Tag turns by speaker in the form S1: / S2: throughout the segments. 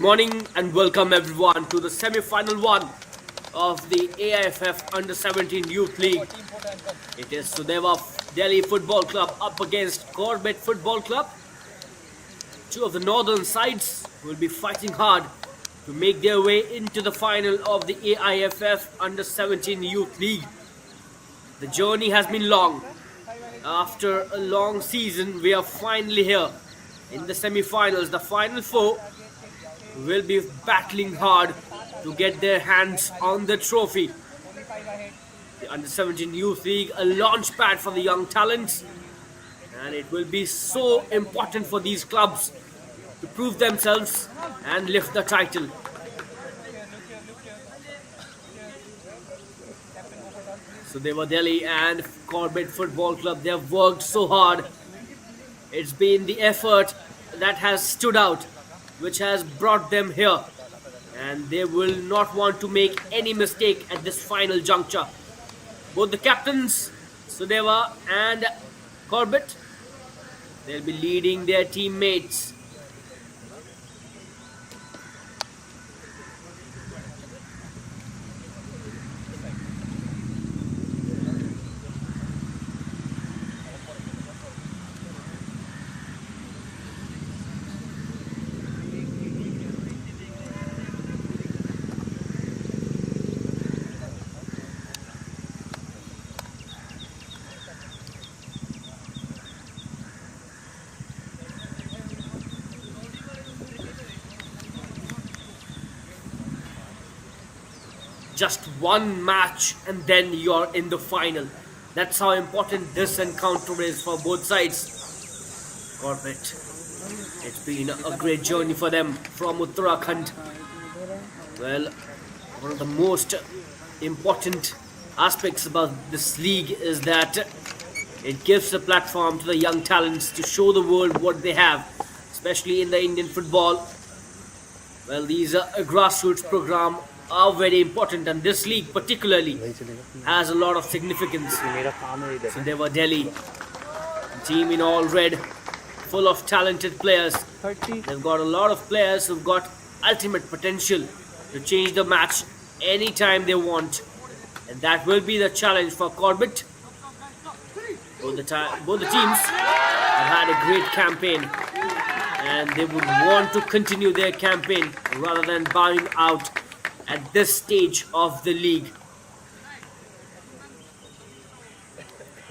S1: morning and welcome everyone to the semi-final one of the AIFF Under-17 Youth League. It is Sudeva Delhi Football Club up against Corbett Football Club. Two of the northern sides will be fighting hard to make their way into the final of the AIFF Under-17 Youth League. The journey has been long. After a long season, we are finally here in the semi-finals. The final four will be battling hard to get their hands on the trophy. The Under-17 Youth League, a launch pad for the young talents, and it will be so important for these clubs to prove themselves and lift the title. Sudeva Delhi and Corbett Football Club, they have worked so hard. It's been the effort that has stood out, which has brought them here, and they will not want to make any mistake at this final juncture. Both the captains, Sudeva and Corbett, they'll be leading their teammates. Just one match and then you're in the final. That's how important this encounter is for both sides. Corbett, it's been a great journey for them from Uttarakhand. Well, one of the most important aspects about this league is that it gives a platform to the young talents to show the world what they have, especially in the Indian football. Well, these are a grassroots program are very important, and this league particularly has a lot of significance. So they were Delhi, team in all red, full of talented players. They've got a lot of players who've got ultimate potential to change the match anytime they want, and that will be the challenge for Corbett. Both the teams have had a great campaign, and they would want to continue their campaign rather than bowing out at this stage of the league.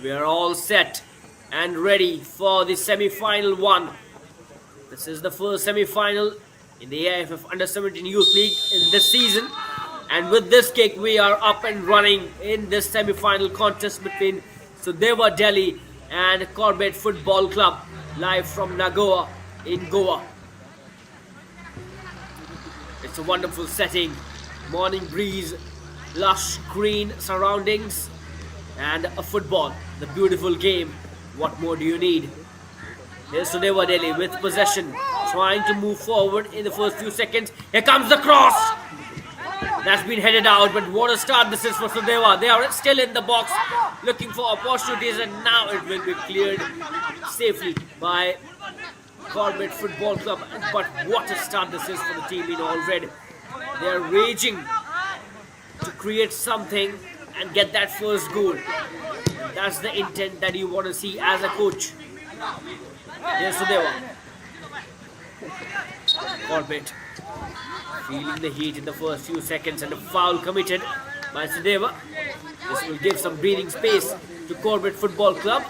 S1: We are all set and ready for the semi-final one. This is the first semi-final in the AIFF Under-17 Youth League in this season, and with this kick we are up and running in this semi-final contest between Sudeva Delhi and Corbett Football Club, live from Nagoa in Goa. It's a wonderful setting. Morning breeze, lush green surroundings, and a football, the beautiful game. What more do you need? Here's Sudeva Delhi with possession, trying to move forward in the first few seconds. Here comes the cross! That's been headed out, but what a start this is for Sudeva. They are still in the box, looking for opportunities, and now it will be cleared safely by Corbett Football Club. But what a start this is for the team in all red. They are raging to create something and get that first goal. That's the intent that you want to see as a coach. Here's Sudeva. Corbett feeling the heat in the first few seconds, and a foul committed by Sudeva. This will give some breathing space to Corbett Football Club.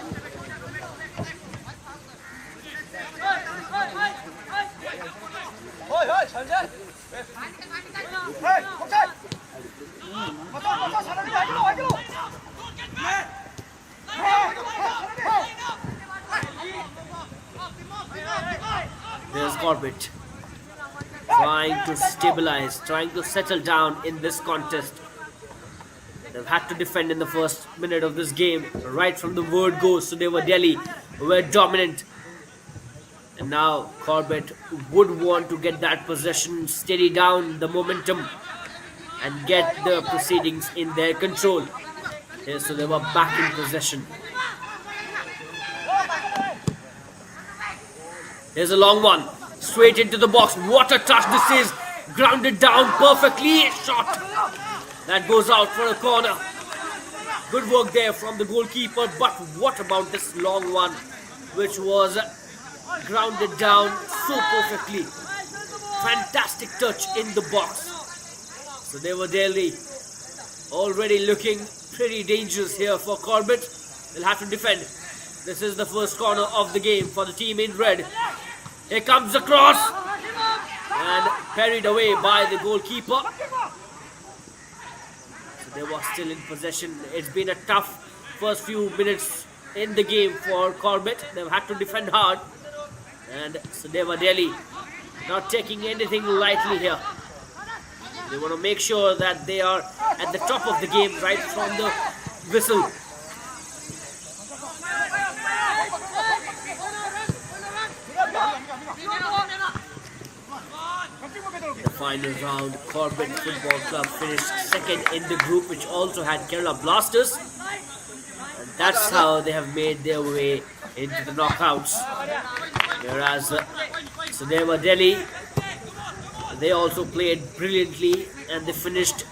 S1: There's Corbett trying to stabilize, trying to settle down in this contest. They've had to defend in the first minute of this game. Right from the word go, so they were Delhi, were dominant. And now Corbett would want to get that possession, steady down the momentum, and get the proceedings in their control. Yeah, so they were back in possession. Here's a long one. straight into the box. What a touch this is. Grounded down perfectly. Shot. That goes out for a corner. Good work there from the goalkeeper. But what about this long one, which was grounded down so perfectly. Fantastic touch in the box. So they were already looking pretty dangerous here for Corbett. They'll have to defend. This is the first corner of the game for the team in red. Here comes the cross. And parried away by the goalkeeper. So they were still in possession. It's been a tough first few minutes in the game for Corbett. They've had to defend hard. And Sudeva not taking anything lightly here. They want to make sure that they are at the top of the game right from the whistle. The final round, Corbett Football Club finished second in the group, which also had Kerala Blasters. And that's how they have made their way into the knockouts. Whereas Sudeva they also played brilliantly and they finished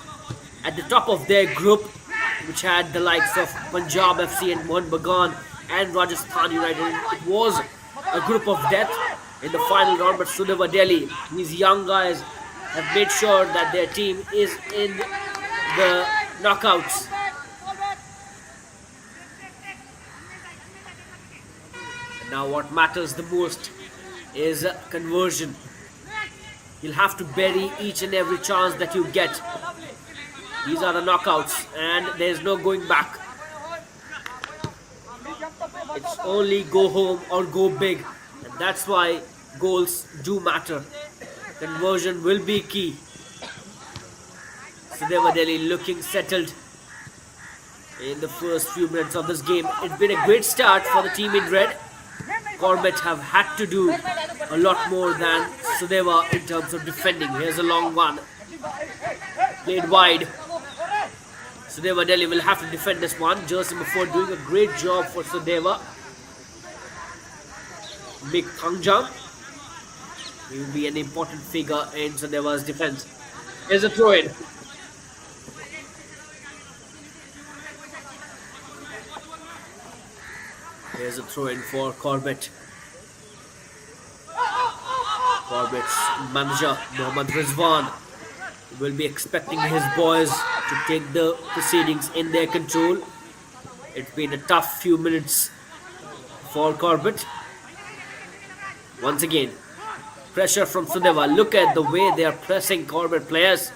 S1: at the top of their group, which had the likes of Punjab FC and Mohun Bagan and Rajasthan United. It was a group of death in the final round, but Sudeva these young guys have made sure that their team is in the knockouts. And now what matters the most is conversion. You'll have to bury each and every chance that you get. These are the knockouts and there's no going back. It's only go home or go big. And that's why goals do matter. Conversion will be key. Sudeva looking settled in the first few minutes of this game. It's been a great start for the team in red. Corbett have had to do a lot more than Sudeva in terms of defending. Here's a long one. Played wide. Sudeva will have to defend this one. Jersey before doing a great job for Sudeva. Big Thangjam. He will be an important figure in Sudeva's defense. Here's a throw-in. Here's a throw-in for Corbett. Corbett's manager, Mohammad Rizwan, will be expecting his boys to take the proceedings in their control. It's been a tough few minutes for Corbett. Once again, pressure from Sudeva. Look at the way they are pressing Corbett players.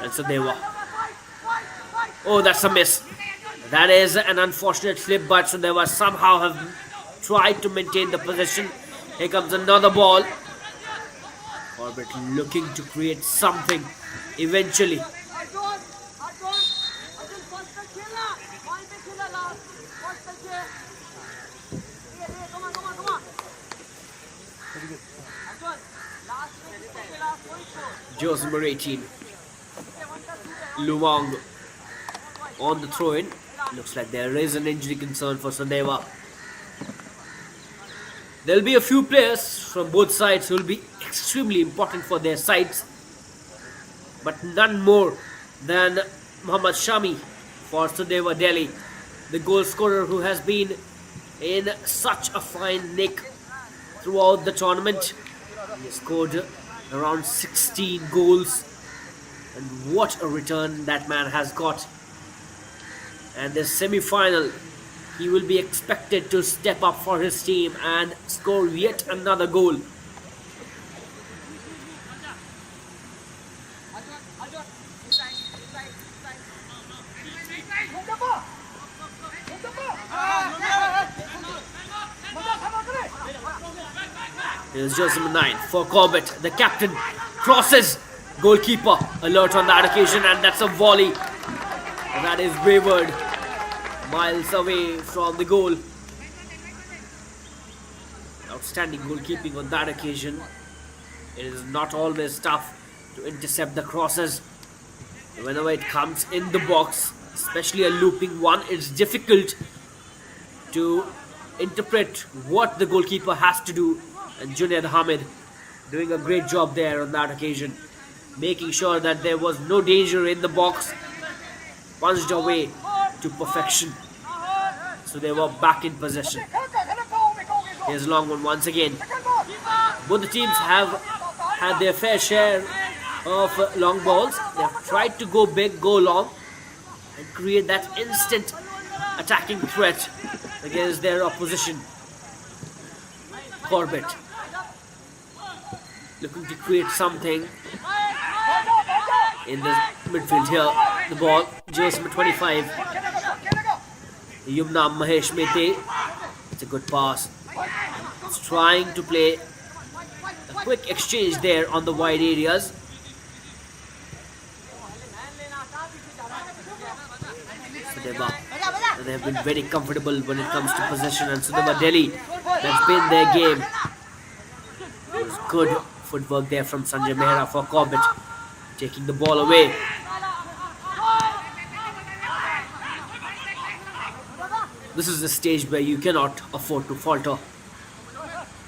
S1: And Sudeva. Oh, that's a miss. That is an unfortunate slip, but Sudeva somehow have tried to maintain the possession. Here comes another ball. Corbett looking to create something eventually. Jersey number 18. Luwang on the throw-in. Looks like there is an injury concern for Sudeva. There will be a few players from both sides who will be extremely important for their sides, but none more than Muhammad Shami for Sudeva the goal scorer who has been in such a fine nick throughout the tournament. He scored around 16 goals, and what a return that man has got. And this semi-final, he will be expected to step up for his team and score yet another goal. Here's jersey number 9 for Corbett, the captain. Crosses, goalkeeper alert on that occasion, and that's a volley that is wavered miles away from the goal. Outstanding goalkeeping on that occasion. It is not always tough to intercept the crosses. Whenever it comes in the box, especially a looping one, it's difficult to interpret what the goalkeeper has to do, and Junaid Hamid doing a great job there on that occasion, making sure that there was no danger in the box, punched away to perfection. So they were back in possession. Here's a long one once again. Both the teams have had their fair share of long balls. They have tried to go big, go long, and create that instant attacking threat against their opposition. Corbett looking to create something in the midfield here. The ball, jersey number 25, Yumna Mahesh Mete. It's a good pass. It's trying to play a quick exchange there on the wide areas. Sudeva, they have been very comfortable when it comes to possession, and Sudeva Delhi, that's been their game. It was good footwork there from Sanjay Mehra for Corbett, taking the ball away. This is the stage where you cannot afford to falter.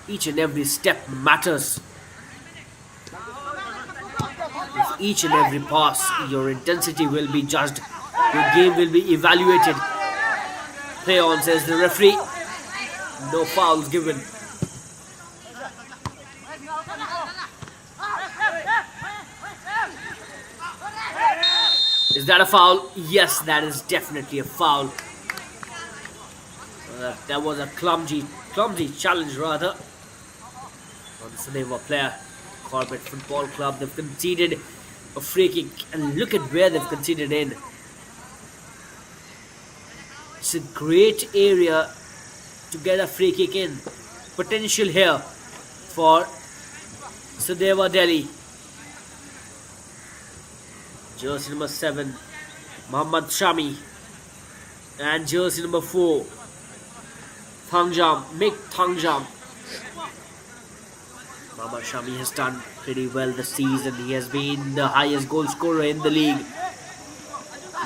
S1: Each and every step matters. With each and every pass, your intensity will be judged. Your game will be evaluated. Play on, says the referee. No fouls given. Is that a foul? Yes, that is definitely a foul. That was a clumsy challenge rather on the Sudeva player. Corbett Football Club, they've conceded a free kick, and look at where they've conceded in. It's a great area to get a free kick in. Potential here for Sudeva Delhi. Jersey number 7, Mohammad Shami, and jersey number 4, Mick Thangjam. Mohammad Shami has done pretty well this season. He has been the highest goal scorer in the league.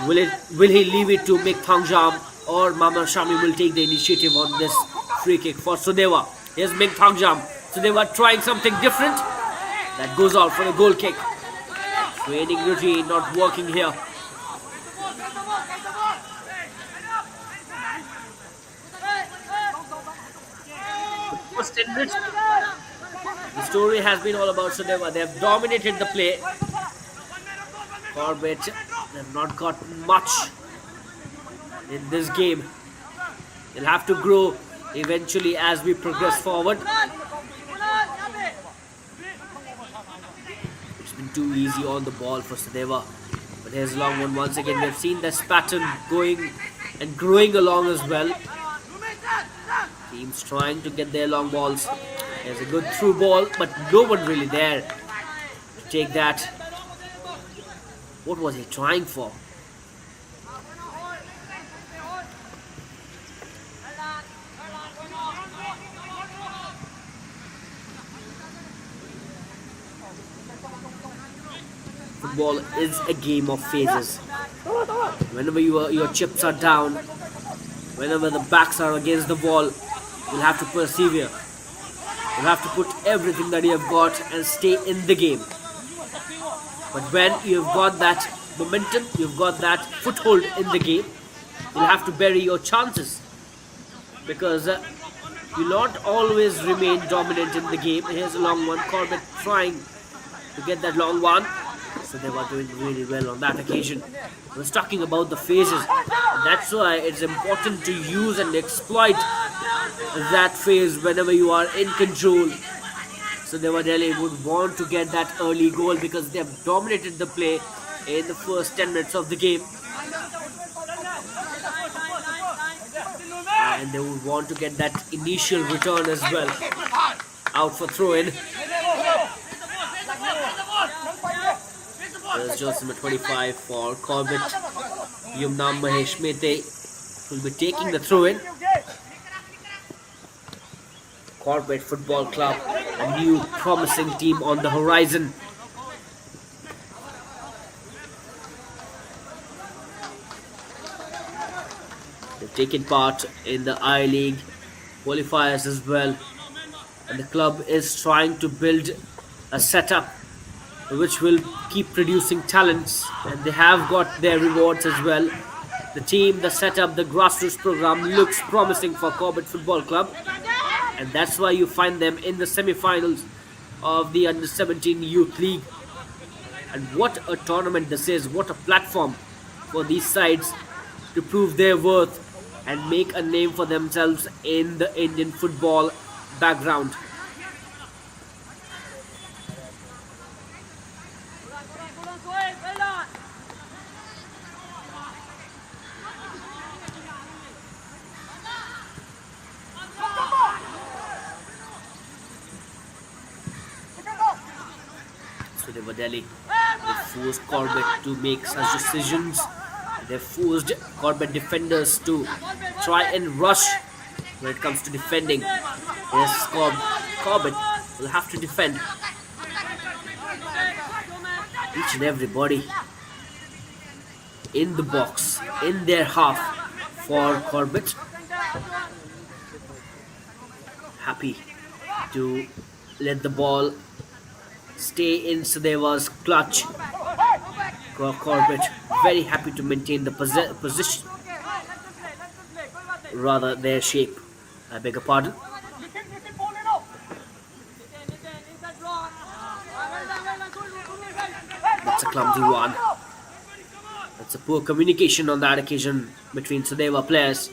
S1: Will he leave it to Mick Thangjam, or Mohammad Shami will take the initiative on this free kick for Sudeva? Here's Mick Thangjam. Sudeva trying something different. That goes out for a goal kick. Training routine not working here. The story has been all about Sudeva. They have dominated the play. Corbett, they have not got much in this game. They'll have to grow eventually as we progress forward. It's been too easy on the ball for Sudeva. But here's a long one once again. We've seen this pattern going and growing along as well. Teams trying to get their long balls. There's a good through ball, but no one really there to take that. What was he trying for? Football is a game of phases. Whenever your chips are down, whenever the backs are against the wall, you'll have to persevere. You'll have to put everything that you have got and stay in the game. But when you've got that momentum, you've got that foothold in the game, you'll have to bury your chances. Because you'll not always remain dominant in the game. Here's a long one. Corbett trying to get that long one. So they were doing really well on that occasion. I was talking about the phases. And that's why it's important to use and exploit that phase whenever you are in control. So Sudeva Delhi would want to get that early goal because they have dominated the play in the first 10 minutes of the game. And they would want to get that initial return as well. Out for throw-in. There's just number 25 for Corbett. Yumna Mahesh Mete will be taking the throw-in. Corbett Football Club, a new promising team on the horizon. They've taken part in the I-League qualifiers as well, and the club is trying to build a setup which will keep producing talents, and they have got their rewards as well. The team, the setup, the grassroots program looks promising for Corbett Football Club, and that's why you find them in the semi-finals of the Under 17 Youth League. And what a tournament this is! What a platform for these sides to prove their worth and make a name for themselves in the Indian football background. Sudeva Delhi, they forced Corbett to make such decisions. They forced Corbett defenders to try and rush when it comes to defending. Yes, Corbett will have to defend each and everybody in the box, in their half for Corbett. Happy to let the ball stay in Sudeva's clutch. Corbett very happy to maintain the position, rather their shape. I beg your pardon. That's a clumsy one. That's a poor communication on that occasion between Sudeva players.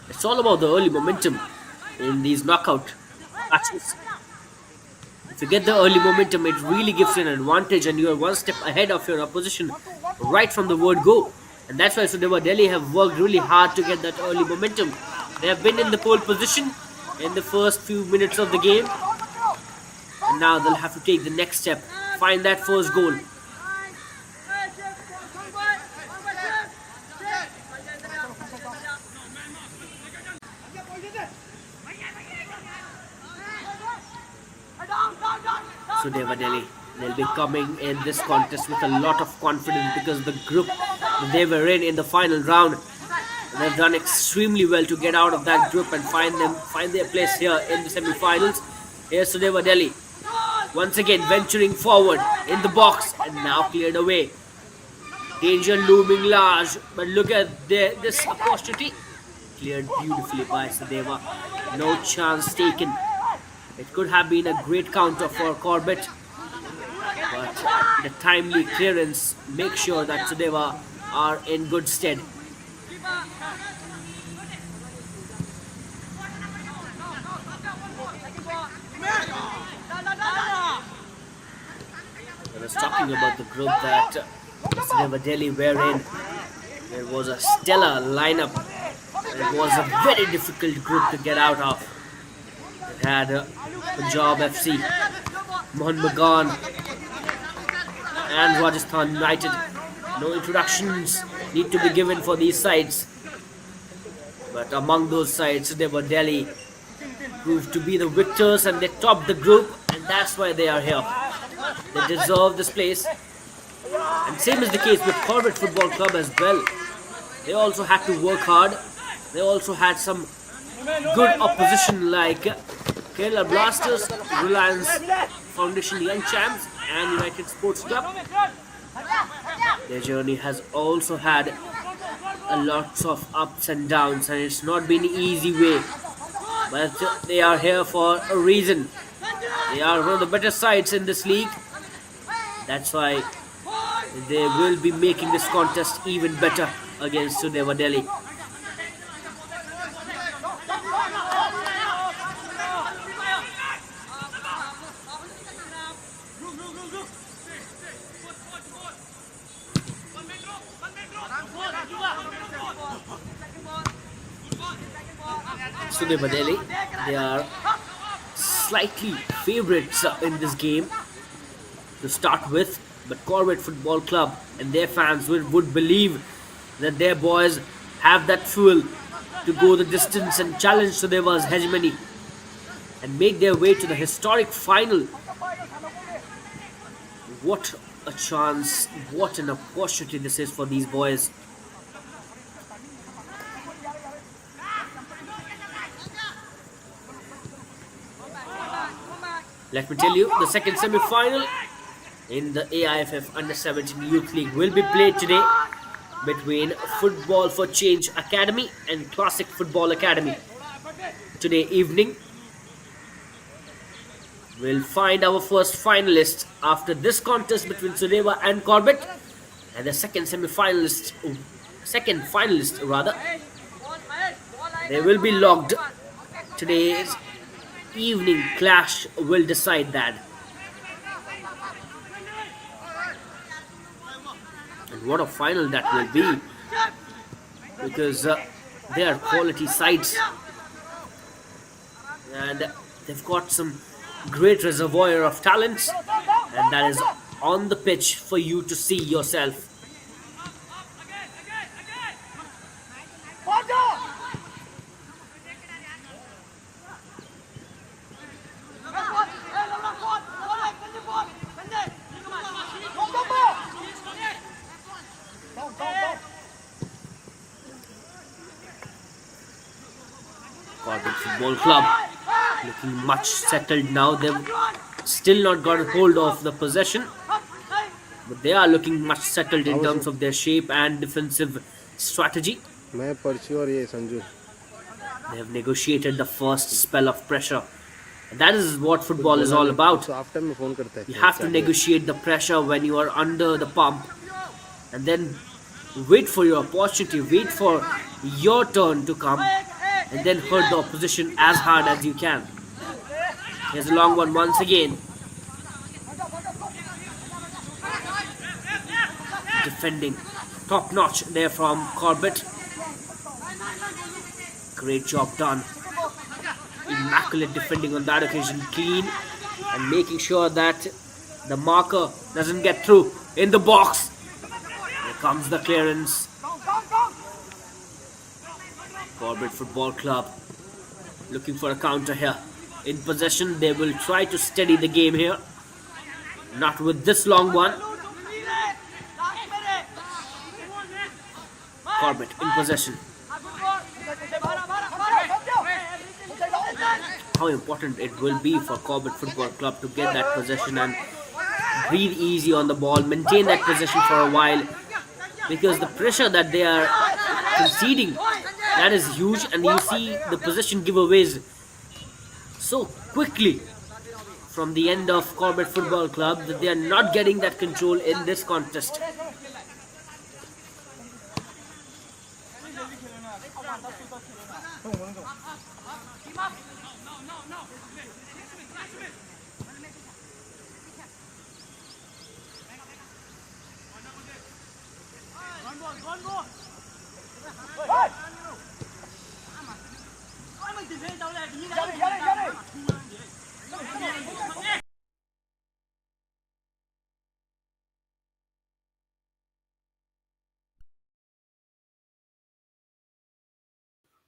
S1: It's all about the early momentum in these knockout matches. If you get the early momentum, it really gives you an advantage and you are one step ahead of your opposition right from the word go. And that's why Sudeva Delhi have worked really hard to get that early momentum. They have been in the pole position in the first few minutes of the game. And now they'll have to take the next step, find that first goal. Sudeva Delhi, they'll be coming in this contest with a lot of confidence because the group that they were in the final round, they've done extremely well to get out of that group and find their place here in the semi-finals. Here's Sudeva Delhi, once again venturing forward in the box and now cleared away. Danger looming large, but look at this opportunity. Cleared beautifully by Sudeva. No chance taken. It could have been a great counter for Corbett, but the timely clearance makes sure that Sudeva are in good stead. I was talking about the group that Sudeva Delhi were in. There was a stellar lineup. It was a very difficult group to get out of. It had Punjab FC, Mohun Bagan and Rajasthan United. No introductions need to be given for these sides. But among those sides, Sudeva Delhi proved to be the victors and they topped the group, and that's why they are here. They deserve this place. And same is the case with Corbett Football Club as well. They also had to work hard. They also had some good opposition like Kerala Blasters, Reliance Foundation Young Champs and United Sports Club. Their journey has also had a lots of ups and downs, and it's not been an easy way. But they are here for a reason. They are one of the better sides in this league. That's why they will be making this contest even better against Sudeva Delhi. Sudeva Delhi, they are slightly favourites in this game to start with, but Corbett Football Club and their fans would believe that their boys have that fuel to go the distance and challenge Sudeva's hegemony and make their way to the historic final. What a chance, what an opportunity this is for these boys. Let me tell you, the second semi-final in the AIFF Under-17 Youth League will be played today between Football for Change Academy and Classic Football Academy. Today evening, we'll find our first finalist after this contest between Sudeva and Corbett, and the second finalist rather. They will be logged. Today's evening clash will decide that. And what a final that will be, because they are quality sides and they've got some great reservoir of talents, and that is on the pitch for you to see yourself. Corbett Football Club looking much settled now. They've still not got a hold of the possession, but they are looking much settled in terms of their shape and defensive strategy. They have negotiated the first spell of pressure. And that is what football is all about. You have to negotiate the pressure when you are under the pump, and then wait for your opportunity, wait for your turn to come, and then hurt the opposition as hard as you can. Here's a long one once again. Defending top notch there from Corbett. Great job done. Immaculate defending on that occasion. Clean and making sure that the marker doesn't get through in the box. Here comes the clearance. Corbett Football Club looking for a counter here. In possession, they will try to steady the game here. Not with this long one. Corbett in possession. How important it will be for Corbett Football Club to get that possession and breathe easy on the ball, maintain that possession for a while, because the pressure that they are conceding, that is huge, and you see the possession giveaways so quickly from the end of Corbett Football Club that they are not getting that control in this contest.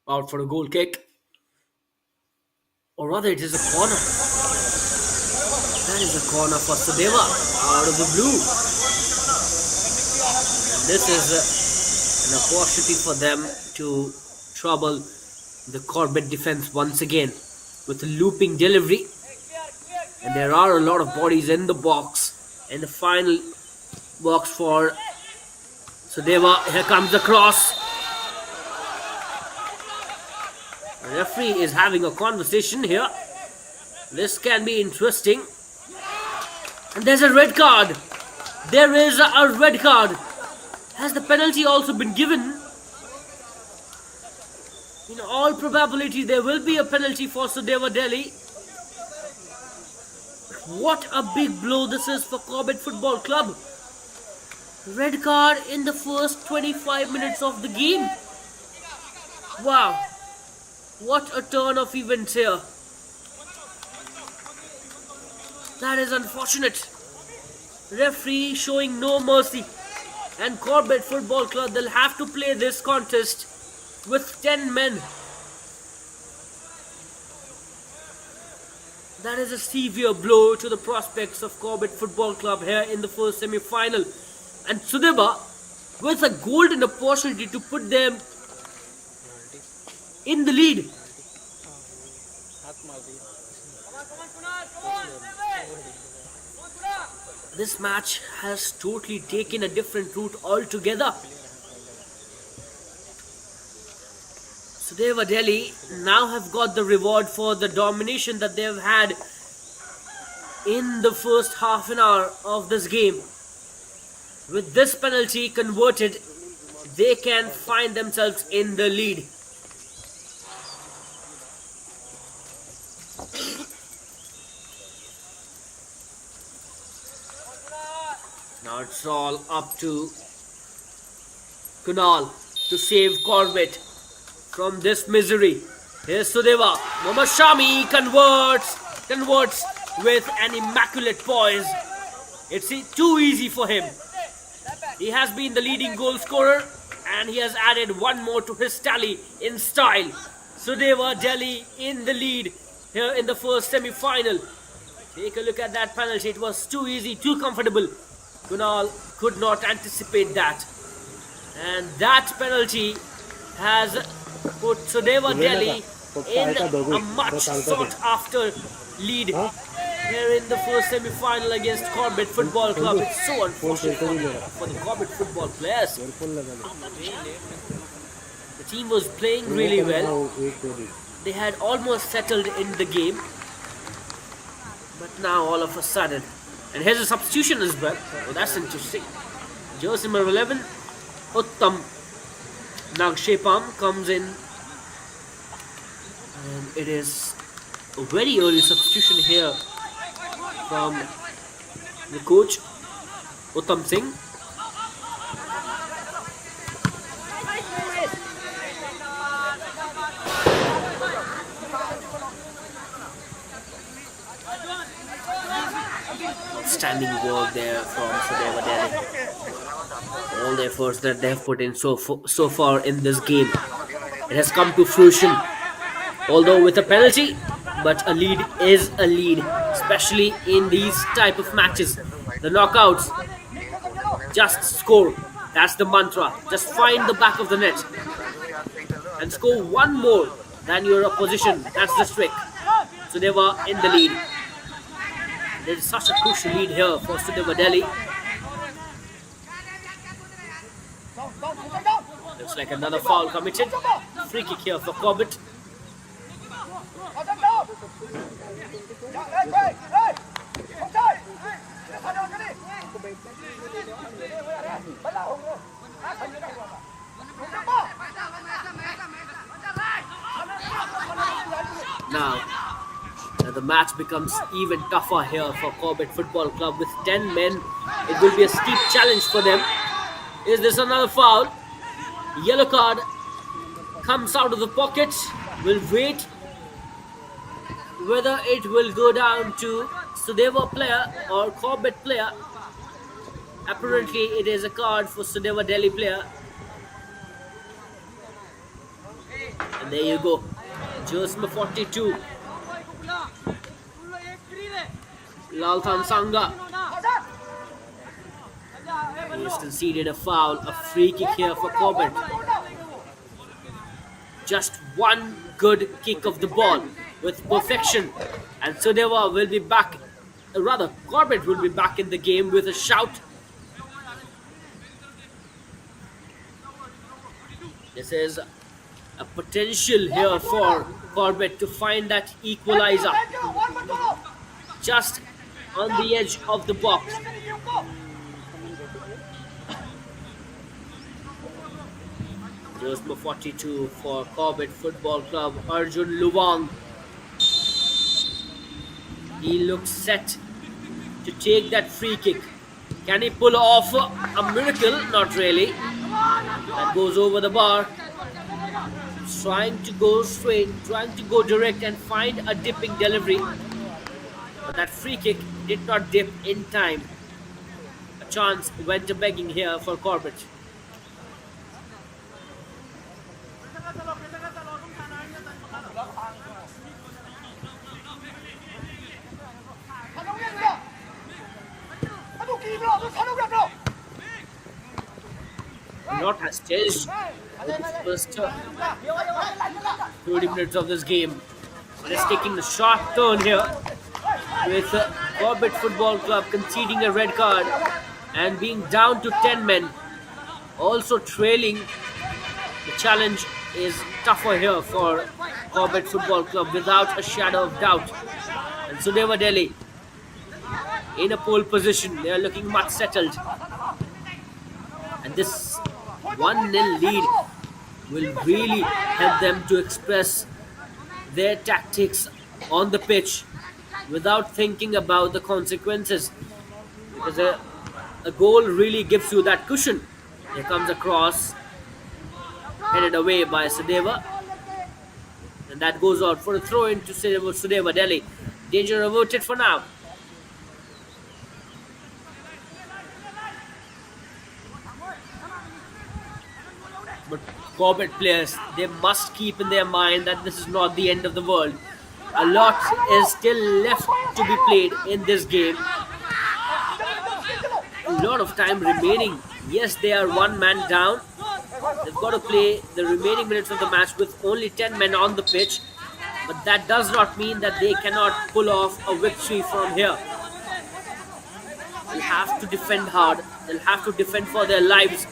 S1: Out for a goal kick, or rather it is a corner. That is a corner for Sudeva out of the blue. And this is an opportunity for them to trouble the Corbett defense once again with a looping delivery. And there are a lot of bodies in the box, in the final box for Sudeva. Here comes the cross. The referee is having a conversation here. This can be interesting. And there's a red card. There is a red card. Has the penalty also been given? In all probability, there will be a penalty for Sudeva Delhi. What a big blow this is for Corbett Football Club. Red card in the first 25 minutes of the game. Wow. What a turn of events here. That is unfortunate. Referee showing no mercy. And Corbett Football Club, they'll have to play this contest with 10 men. That is a severe blow to the prospects of Corbett Football Club here in the first semi-final. And Sudeva with a golden opportunity to put them in the lead. this match has totally taken a different route altogether. Sudeva Delhi now have got the reward for the domination that they have had in the first half an hour of this game. With this penalty converted, they can find themselves in the lead. Now it's all up to Kunal to save Corbett from this misery. Here's Sudeva. Mohammad Shami converts with an immaculate poise. It's too easy for him. He has been the leading goal scorer and he has added one more to his tally in style. Sudeva Delhi in the lead here in the first semi-final. Take a look at that penalty. It was too easy, too comfortable. Kunal could not anticipate that. And that penalty has put Sudeva Delhi in a much sought after lead here in the first semi-final against Corbett Football Club. It's so unfortunate for the Corbett football players. The team was playing really well. They had almost settled in the game. But now all of a sudden, and here's a substitution as well. Oh, that's interesting. Jersey number 11, Uttam Nagshepam comes in. And it is a very early substitution here from the coach, Uttam Singh. Outstanding work there from Sudeva Delhi. All the efforts that they have put in so far in this game, it has come to fruition. Although with a penalty, but a lead is a lead, especially in these type of matches. The knockouts, just score. That's the mantra. Just find the back of the net and score one more than your opposition. That's the trick. Sudeva in the lead. There is such a crucial lead here for Sudeva Delhi. Looks like another foul committed. Free kick here for Corbett. Now the match becomes even tougher here for Corbett Football Club. With 10 men, it will be a steep challenge for them. Is this another foul? Yellow card comes out of the pocket. We'll wait whether it will go down to Sudeva player or Corbett player. Apparently it is a card for Sudeva Delhi player. And there you go. Jersey number 42. Lalthan Sangha. He has conceded a foul, a free kick here for Corbett. Just one good kick of the ball with perfection, and Sudeva will be back, rather Corbett will be back in the game with a shout. This is a potential here for Corbett to find that equalizer just on the edge of the box. Jersey number 42 for Corbett Football Club, Arjun Luwang. He looks set to take that free kick. Can he pull off a miracle? Not really. That goes over the bar. Trying to go straight, trying to go direct and find a dipping delivery. But that free kick did not dip in time. A chance went to begging here for Corbett. Not has changed the first 30 minutes of this game. It is taking a sharp turn here with Corbett Football Club conceding a red card and being down to 10 men, also trailing. The challenge is tougher here for Corbett Football Club without a shadow of doubt. And Sudeva Delhi in a pole position. They are looking much settled. And this 1-0 lead will really help them to express their tactics on the pitch without thinking about the consequences. Because a goal really gives you that cushion. Here comes a cross, headed away by Sudeva. And that goes out for a throw into Sudeva Delhi. Danger averted for now. But Corbett players, they must keep in their mind that this is not the end of the world. A lot is still left to be played in this game. A lot of time remaining. Yes, they are one man down. They've got to play the remaining minutes of the match with only 10 men on the pitch. But that does not mean that they cannot pull off a victory from here. They'll have to defend hard. They'll have to defend for their lives.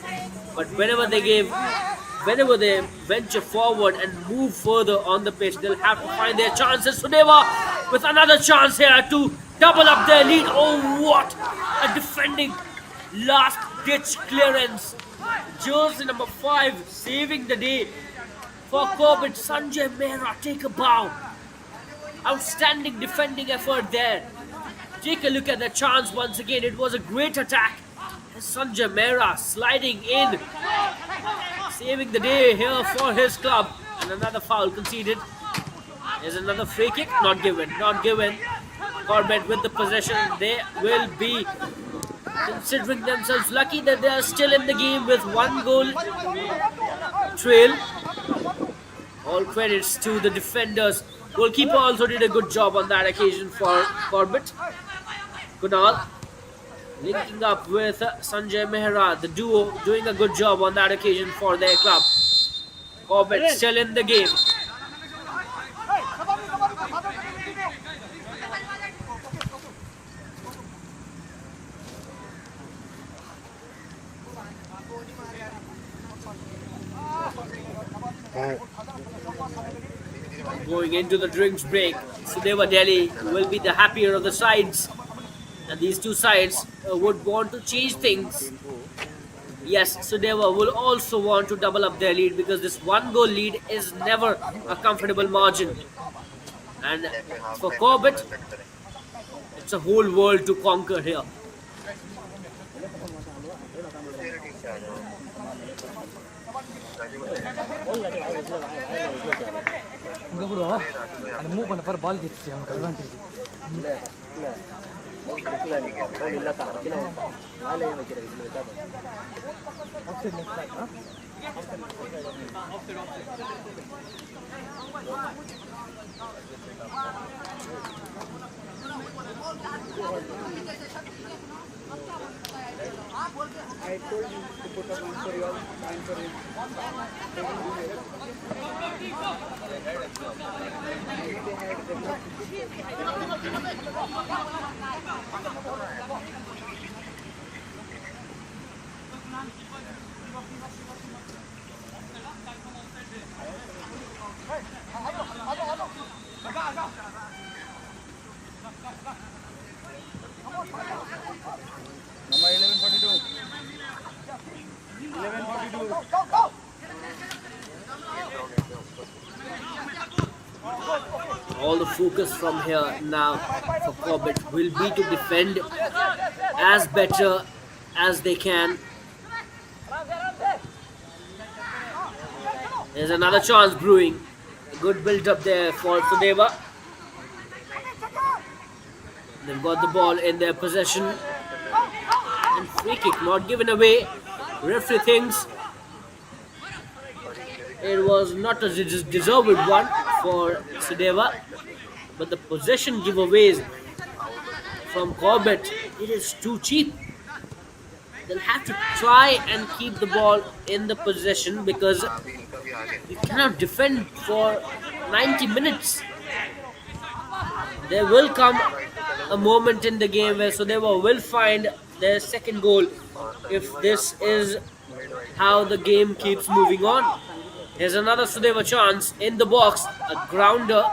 S1: But whenever they venture forward and move further on the pitch, they'll have to find their chances. Sudeva with another chance here to double up their lead. Oh, what a defending last-ditch clearance. Jersey number 5 saving the day for Corbett. Sanjay Mehra, take a bow. Outstanding defending effort there. Take a look at the chance once again. It was a great attack. Sanjay Mehra sliding in, saving the day here for his club. And another foul conceded. There's another free kick, not given. Corbett with the possession. They will be considering themselves lucky that they are still in the game with 1 goal trail. All credits to the defenders. Goalkeeper also did a good job on that occasion for Corbett. Kunal linking up with Sanjay Mehra, the duo doing a good job on that occasion for their club. Corbett still in the game. Going into the drinks break, Sudeva Delhi will be the happier of the sides. And these two sides would want to change things. Yes, Sudeva will also want to double up their lead because this 1 goal lead is never a comfortable margin. And for Corbett, it's a whole world to conquer here.
S2: I told you to put up one for you all, one for you. Number 1142. 1142.
S1: All the focus from here now for Corbett will be to defend as better as they can. There's another chance brewing. A good build up there for Sudeva. They've got the ball in their possession. And free kick not given away. Referee thinks it was not a deserved one for Sudeva. But the possession giveaways from Corbett, it is too cheap. They'll have to try and keep the ball in the possession because you cannot defend for 90 minutes. There will come a moment in the game where Sudeva will find their second goal if this is how the game keeps moving on. Here's another Sudeva chance in the box. A grounder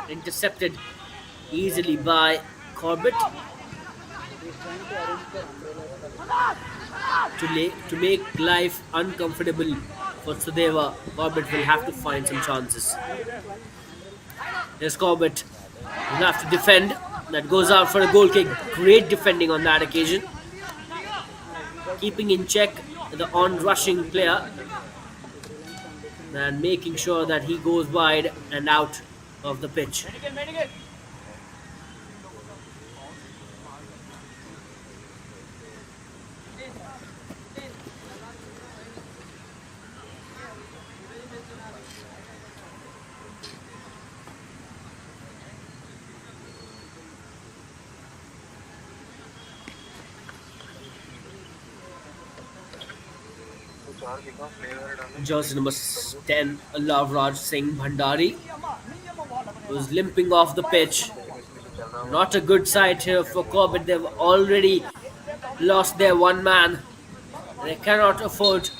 S1: intercepted easily by Corbett
S2: He's trying to arrange the umbrella.
S1: to make life uncomfortable for Sudeva. Corbett will have to find some chances. Here's Corbett. Will have to defend. That goes out for a goal kick. Great defending on that occasion. Keeping in check the on-rushing player and making sure that he goes wide and out of the pitch. Jersey number 10, Lavraj Singh Bhandari, who's limping off the pitch. Not a good sight here for Corbett. They've already lost their one man. They cannot afford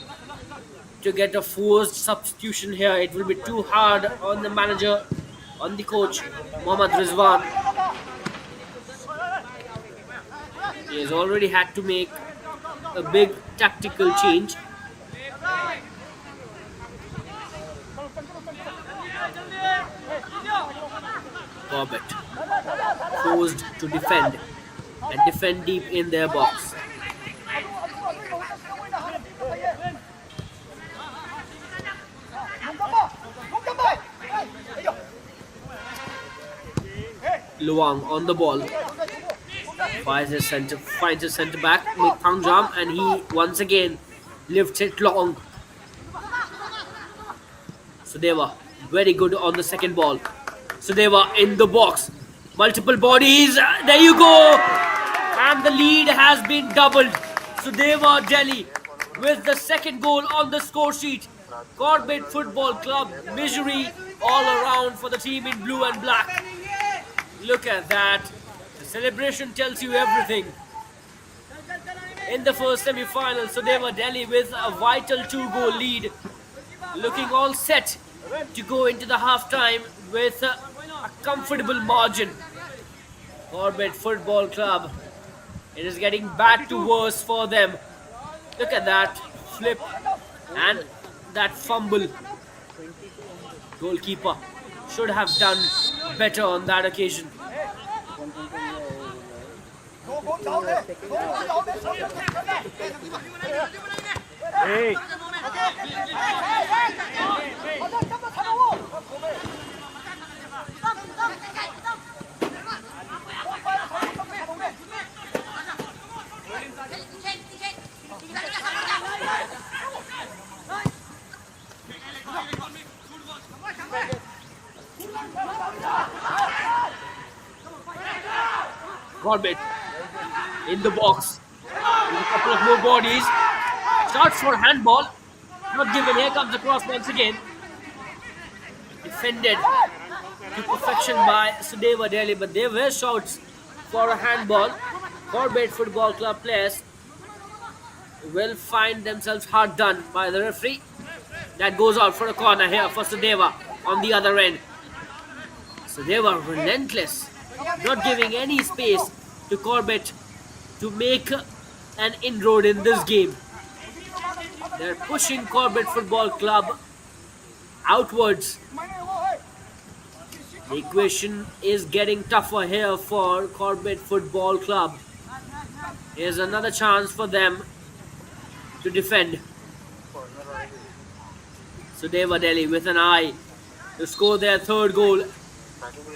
S1: to get a forced substitution here. It will be too hard on the manager, on the coach, Mohammad Rizwan. He has already had to make a big tactical change. Corbett forced to defend and defend deep in their box. Luang on the ball. Finds his center back, Pangjam, and he once again lifts it long. Sudeva, very good on the second ball. Sudeva in the box. Multiple bodies. There you go. And the lead has been doubled. Sudeva Delhi with the second goal on the score sheet. Corbett Football Club misery all around for the team in blue and black. Look at that. The celebration tells you everything. In the first semi-final, Sudeva Delhi with a vital 2-goal lead. Looking all set to go into the half-time with a comfortable margin. Corbett Football Club, it is getting bad to worse for them. Look at that flip and that fumble. Goalkeeper should have done better on that occasion.
S2: Hey.
S1: Corbett in the box with a couple of more bodies. Starts for handball. Not given. Here comes the cross once again. Defended to perfection by Sudeva Delhi, but there were shouts for a handball. Corbett Football Club players will find themselves hard done by the referee. That goes out for a corner here for Sudeva on the other end. Sudeva relentless, not giving any space to Corbett to make an inroad in this game. They're pushing Corbett Football Club outwards. The equation is getting tougher here for Corbett Football Club. Here's another chance for them to defend. Sudeva Delhi with an eye to score their third goal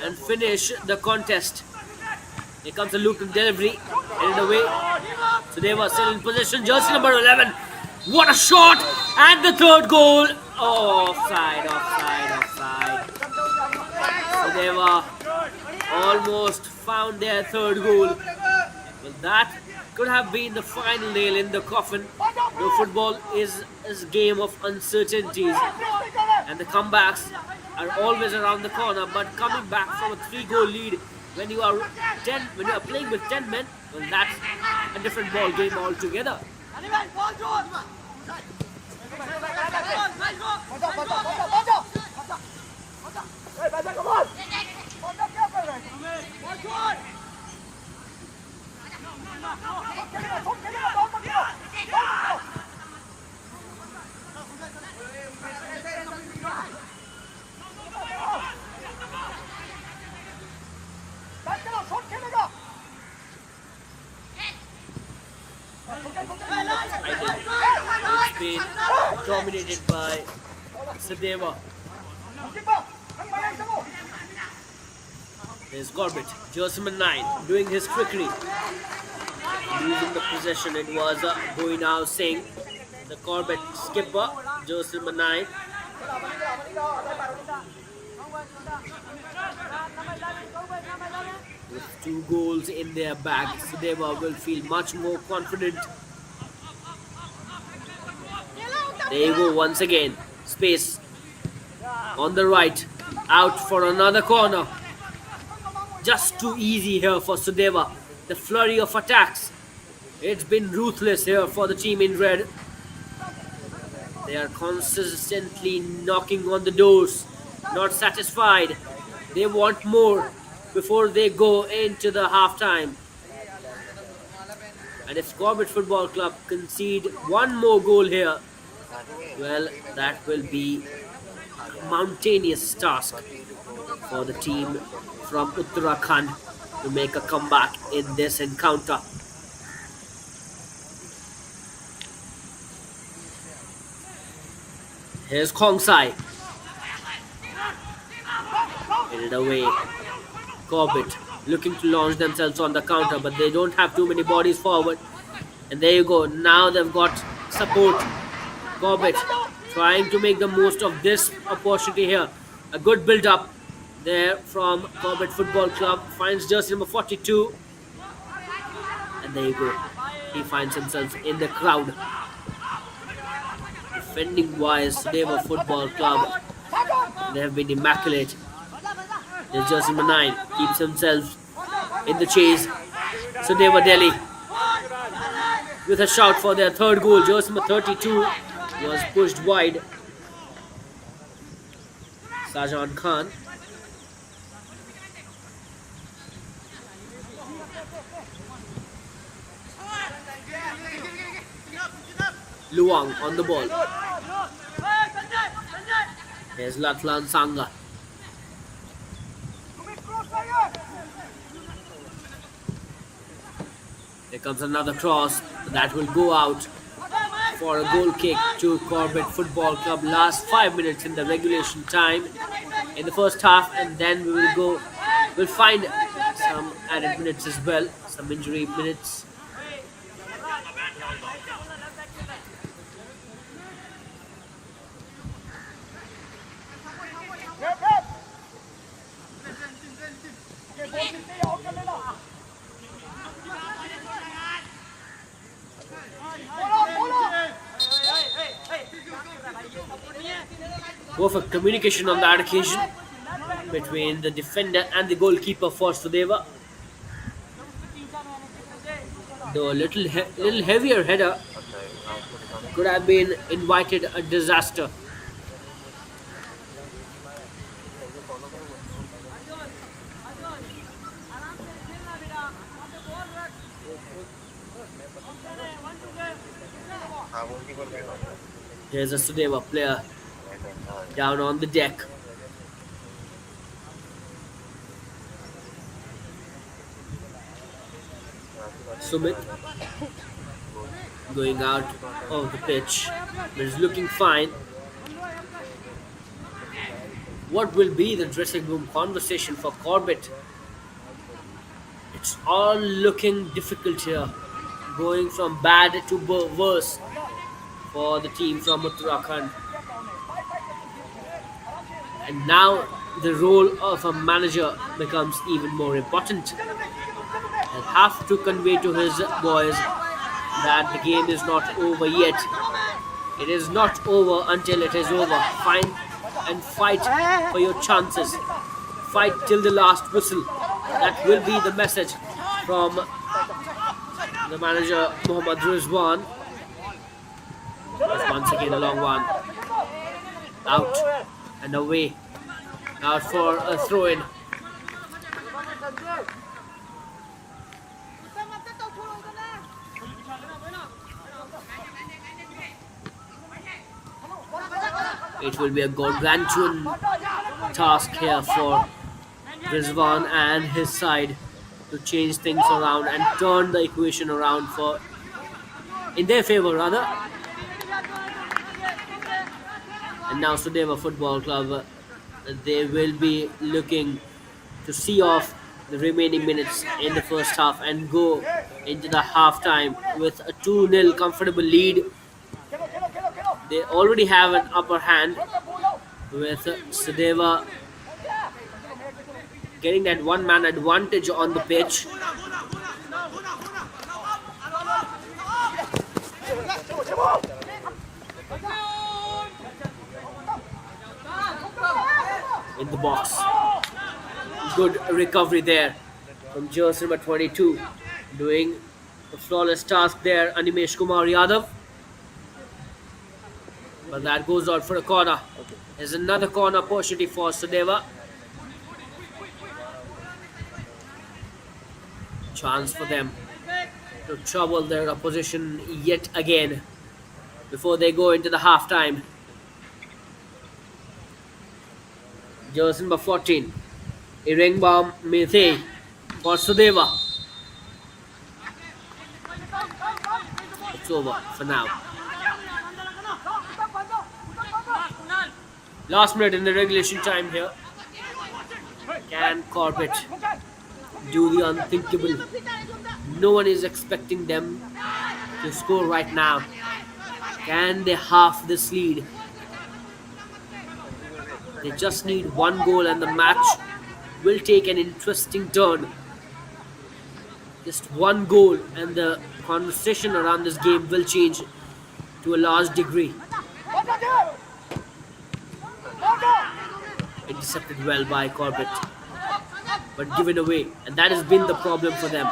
S1: and finish the contest. Here comes a loop delivery, headed away. Sudeva still in possession. Jersey number 11. What a shot! And the third goal. Oh, offside. Sudeva almost found their third goal. Well, that could have been the final nail in the coffin. The football is a game of uncertainties, and the comebacks are always around the corner. But coming back from a 3-goal lead when you are when you are playing with 10 men, well, that's a different ball game altogether. It's been dominated by Sudeva. There's Corbett, jersey number 9, doing his trickery. Losing the possession, it was Boinao Singh, the Corbett skipper, jersey number 9. With 2 goals in their bag, Sudeva will feel much more confident. There you go once again. Space on the right. Out for another corner. Just too easy here for Sudeva. The flurry of attacks. It's been ruthless here for the team in red. They are consistently knocking on the doors. Not satisfied. They want more before they go into the halftime. And if Corbett Football Club concede one more goal here, well, that will be a mountainous task for the team from Uttarakhand to make a comeback in this encounter. Here's Kongsai. Hit it away. Corbett looking to launch themselves on the counter, but they don't have too many bodies forward. And there you go. Now they've got support. Corbett trying to make the most of this opportunity here. A good build-up there from Corbett Football Club. Finds jersey number 42. And there you go. He finds himself in the crowd. Defending-wise, Sudeva Football Club, they have been immaculate. There's jersey number 9. Keeps himself in the chase. Sudeva Delhi with a shout for their 3rd goal. Jersey number 32 was pushed wide. Sajan Khan. Luang on the ball. Here's Latlan Sanga. Here comes another cross that will go out for a goal kick to Corbett Football Club. Last 5 minutes in the regulation time in the first half, and then we'll find some added minutes as well, some injury minutes. Perfect communication on that occasion between the defender and the goalkeeper for Sudeva. Though a little heavier header could have been invited a disaster. Here's a Sudeva player down on the deck. Sumit going out of the pitch, but is looking fine. What will be the dressing room conversation for Corbett? It's all looking difficult here, going from bad to worse for the team from Uttarakhand. And now the role of a manager becomes even more important. He'll have to convey to his boys that the game is not over yet. It is not over until it is over. Find and fight for your chances. Fight till the last whistle. That will be the message from the manager Mohammad Rizwan. Once again a long one. Out and away. Out for a throw-in. It will be a gargantuan task here for Rizwan and his side to change things around and turn the equation around for in their favor rather. And now Sudeva Football Club, they will be looking to see off the remaining minutes in the first half and go into the halftime with a 2-0 comfortable lead. They already have an upper hand with Sudeva getting that one-man advantage on the pitch. In the box. Good recovery there from jersey number 22. Doing a flawless task there, Animesh Kumar Yadav. But that goes out for a corner. There's another corner opportunity for Sudeva. Chance for them to trouble their opposition yet again before they go into the halftime. Jersey number 14, Irengbam Methe for Sudeva. It's over for now. Last minute in the regulation time here. Can Corbett do the unthinkable? No one is expecting them to score right now. Can they halve this lead? They just need one goal and the match will take an interesting turn. Just one goal and the conversation around this game will change to a large degree. Intercepted well by Corbett, but given away, and that has been the problem for them.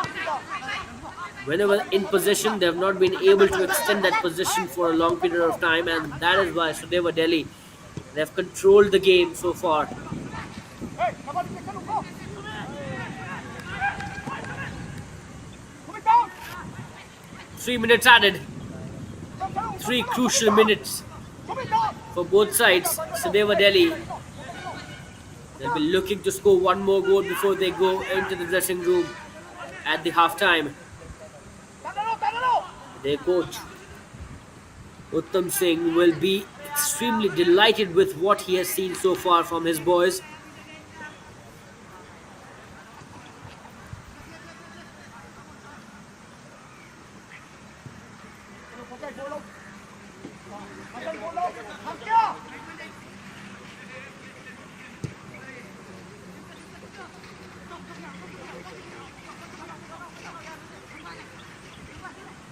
S1: Whenever in possession, they have not been able to extend that possession for a long period of time, and that is why Sudeva Delhi, they have controlled the game so far. 3 minutes added. 3 crucial minutes for both sides. Sudeva Delhi, they'll be looking to score one more goal before they go into the dressing room at the halftime. Their coach Uttam Singh will be extremely delighted with what he has seen so far from his boys.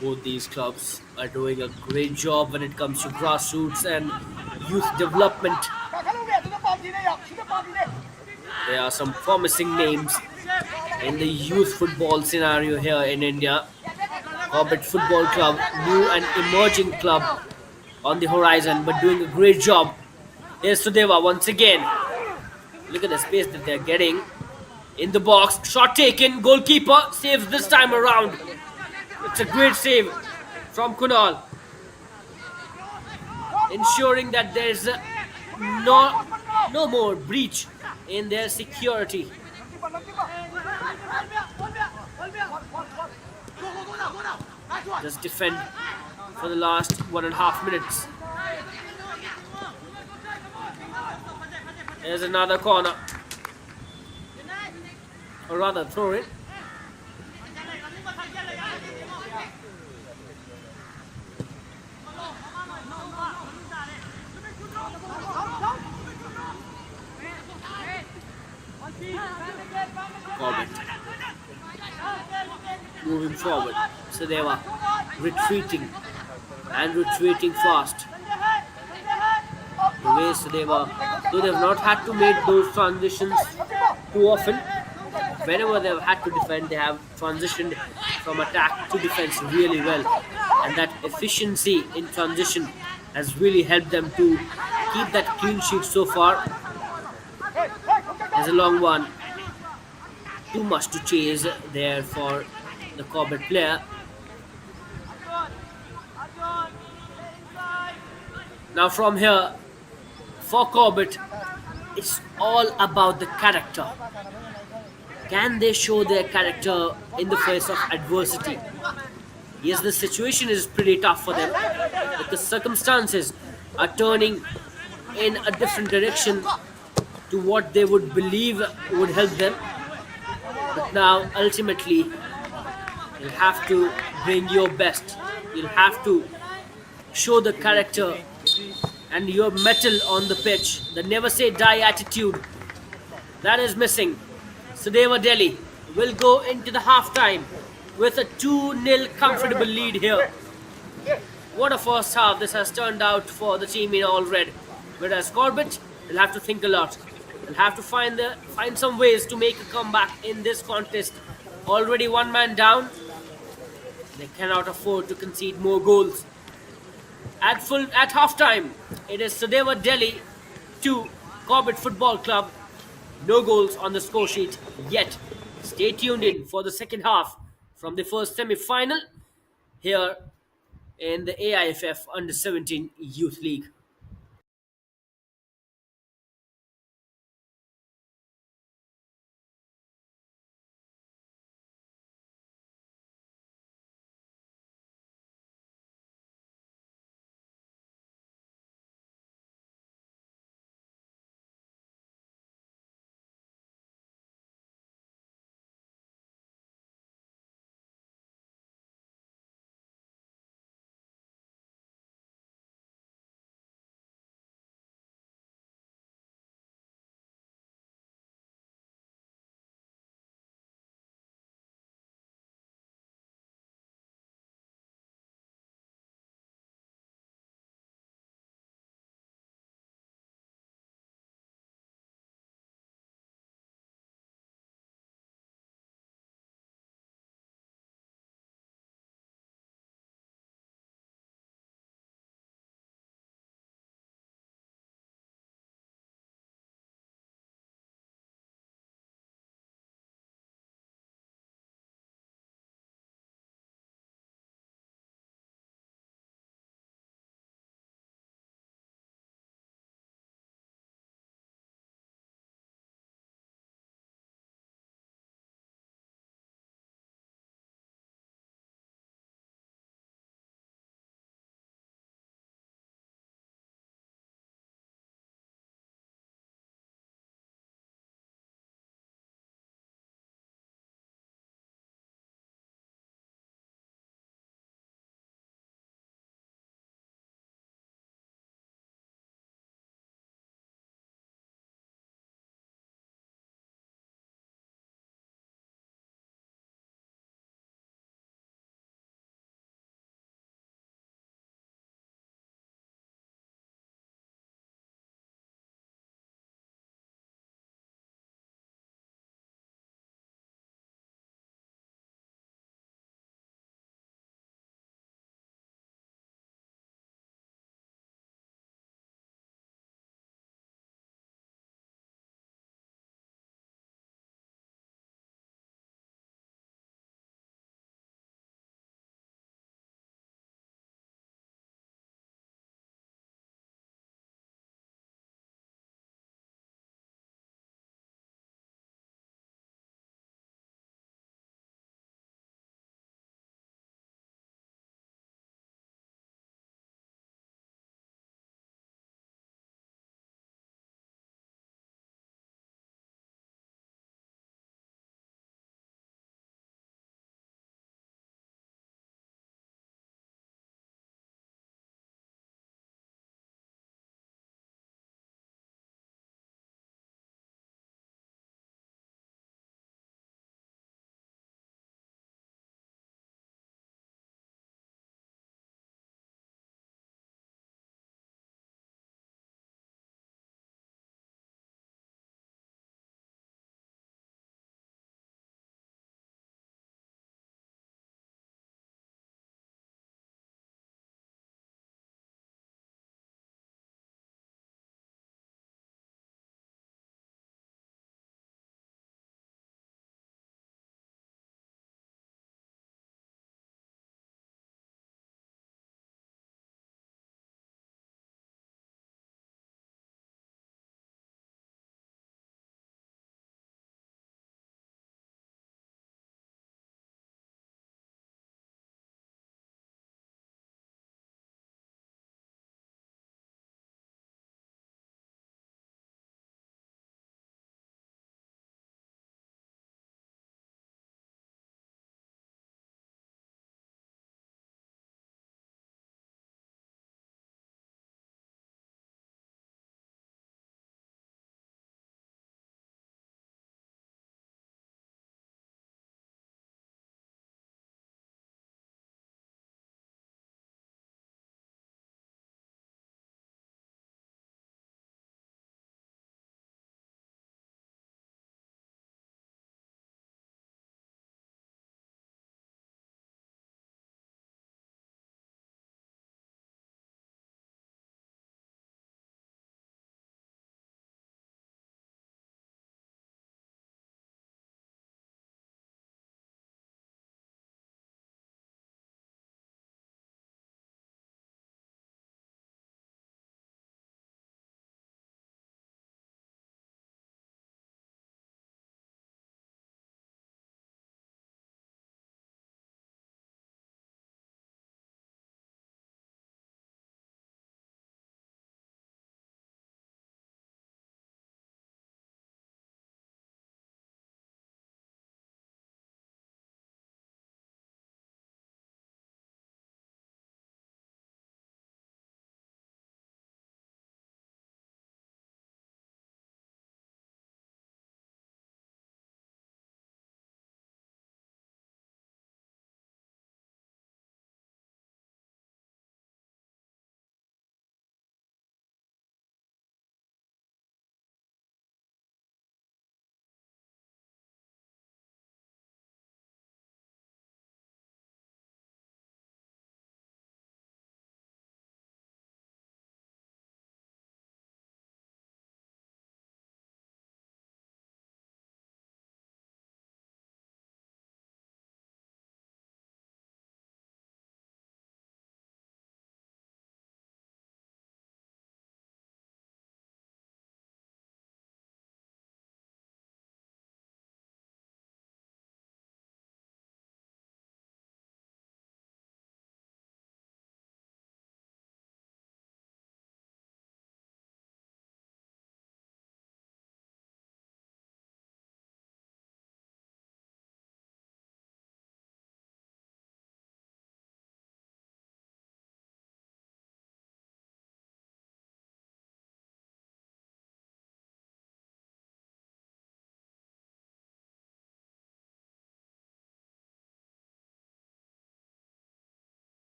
S1: Both these clubs are doing a great job when it comes to grassroots and youth development. There are some promising names in the youth football scenario here in India. Corbett Football Club, new and emerging club on the horizon, but doing a great job. Here's Sudeva once again. Look at the space that they're getting in the box. Shot taken, goalkeeper saves this time around. It's a great save from Kunal, ensuring that there's no more breach in their security. Just defend for the last 1.5 minutes. There's another corner, or rather throw it. Corbett moving forward. Sudeva retreating and retreating fast. The way Sudeva, though they have not had to make those transitions too often, whenever they've had to defend, they have transitioned from attack to defense really well. And that efficiency in transition has really helped them to keep that clean sheet so far. There's a long one. Too much to chase there for the Corbett player. Now from here, for Corbett, it's all about the character. Can they show their character in the face of adversity? Yes, the situation is pretty tough for them, but the circumstances are turning in a different direction to what they would believe would help them. But now, ultimately, you'll have to bring your best. You'll have to show the character and your mettle on the pitch. The never say die attitude that is missing. Sudeva Delhi will go into the halftime with a 2-0 comfortable lead here. What a first half this has turned out for the team in all red. Whereas Corbett will have to think a lot. Will have to find some ways to make a comeback in this contest. Already one man down. They cannot afford to concede more goals. At halftime, it is Sudeva Delhi 2, Corbett Football Club. No goals on the score sheet yet. Stay tuned in for the second half from the first semi-final here in the AIFF Under 17 Youth League.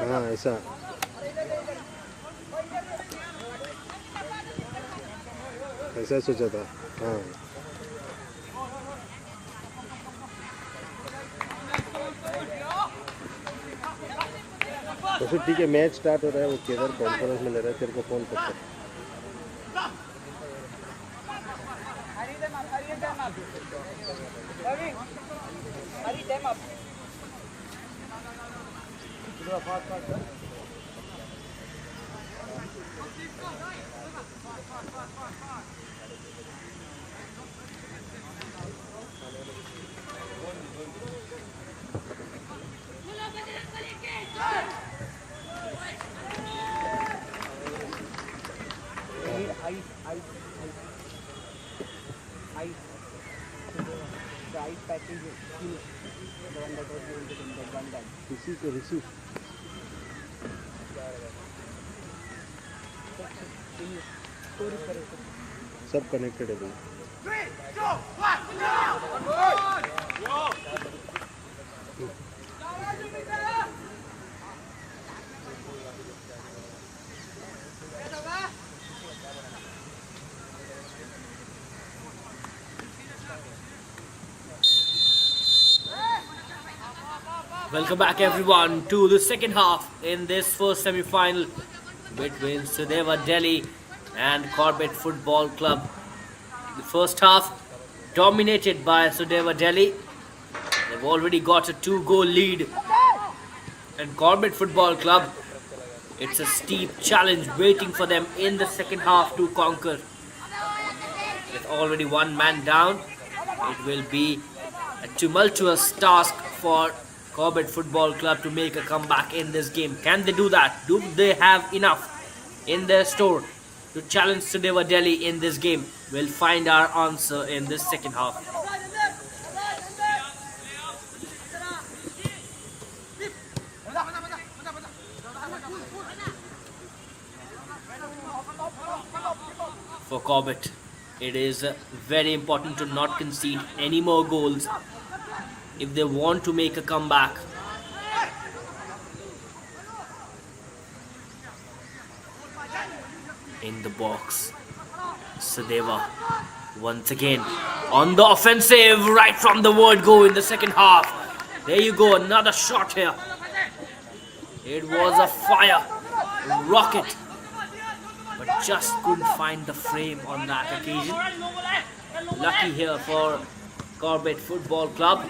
S3: हाँ ऐसा ऐसा सोचा था हाँ तो फिर ठीक है मैच स्टार्ट हो रहा है वो केदार कॉन्फ्रेंस में ले रहा है तेरे को फोन करता है इसी को रिसीव सब कनेक्टेड है भाई
S1: Welcome back everyone to the second half in this first semi-final between Sudeva Delhi and Corbett Football Club. The first half dominated by Sudeva Delhi. They've already got a 2-goal lead. And Corbett Football Club, it's a steep challenge waiting for them in the second half to conquer. With already one man down, it will be a tumultuous task for Corbett Football Club to make a comeback in this game. Can they do that? Do they have enough in their store to challenge Sudeva Delhi in this game? We'll find our answer in this second half. For Corbett, it is very important to not concede any more goals if they want to make a comeback. In the box, Sudeva once again on the offensive right from the word go in the second half. There you go, another shot here. It was a fire rocket, but just couldn't find the frame on that occasion. Lucky here for Corbett Football Club.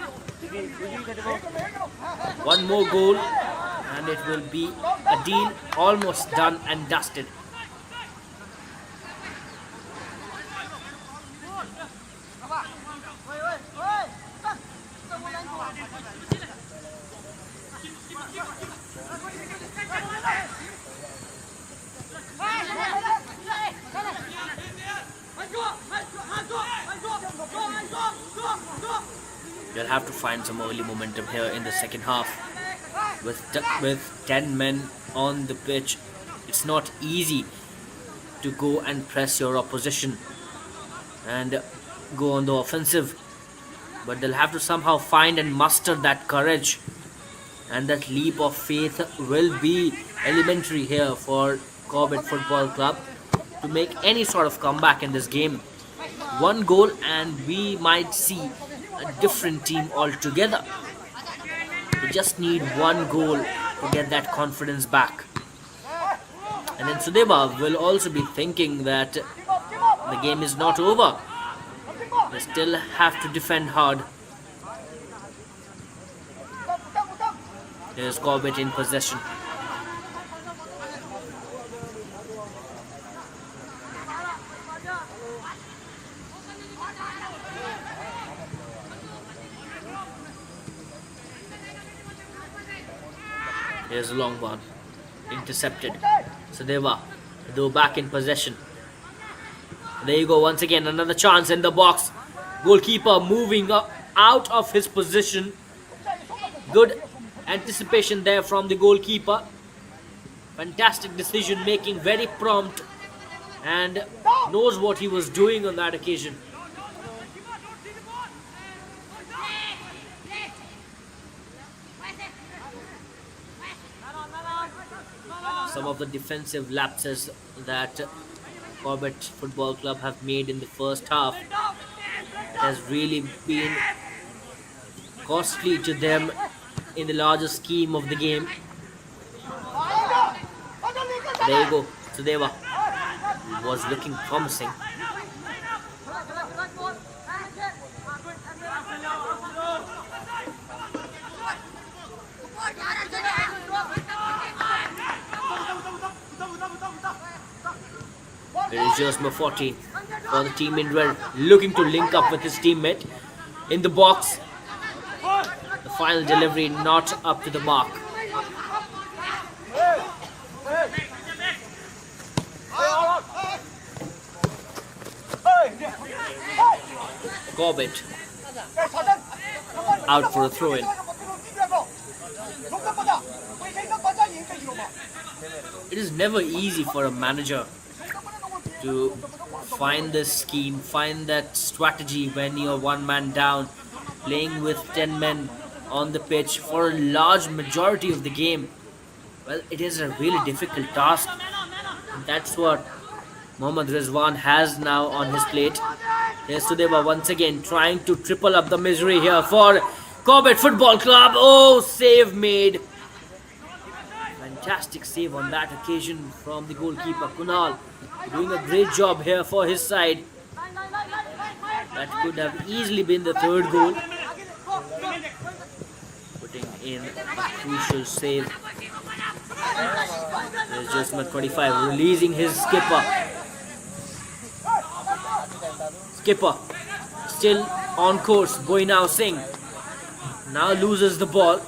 S1: One more goal and it will be a deal almost done and dusted. They'll have to find some early momentum here in the second half. With 10 men on the pitch, it's not easy to go and press your opposition and go on the offensive. But they'll have to somehow find and muster that courage. And that leap of faith will be elementary here for Corbett Football Club to make any sort of comeback in this game. One goal and we might see a different team altogether. They just need one goal to get that confidence back. And then Sudeva will also be thinking that the game is not over. They still have to defend hard. There's Corbett in possession. Here's a long one. Intercepted. Sudeva, though back in possession. There you go, once again, another chance in the box. Goalkeeper moving up out of his position. Good anticipation there from the goalkeeper. Fantastic decision making, very prompt, and knows what he was doing on that occasion. some of the defensive lapses that Corbett Football Club have made in the first half has really been costly to them in the larger scheme of the game. There you go, Sudeva was looking promising. It is just number 40 for the team in red, looking to link up with his teammate in the box. The final delivery not up to the mark. Corbett out for a throw-in. It is never easy for a manager to find this scheme, find that strategy when you're one man down, playing with 10 men on the pitch for a large majority of the game. Well, it is a really difficult task. And that's what Mohammad Rizwan has now on his plate. Here's Sudeva once again trying to triple up the misery here for Corbett Football Club. Oh, save made. Fantastic save on that occasion from the goalkeeper Kunal, doing a great job here for his side. That could have easily been the third goal. Putting in a crucial save. There's just number 25 releasing his skipper. Skipper still on course. Boinao Singh now loses the ball.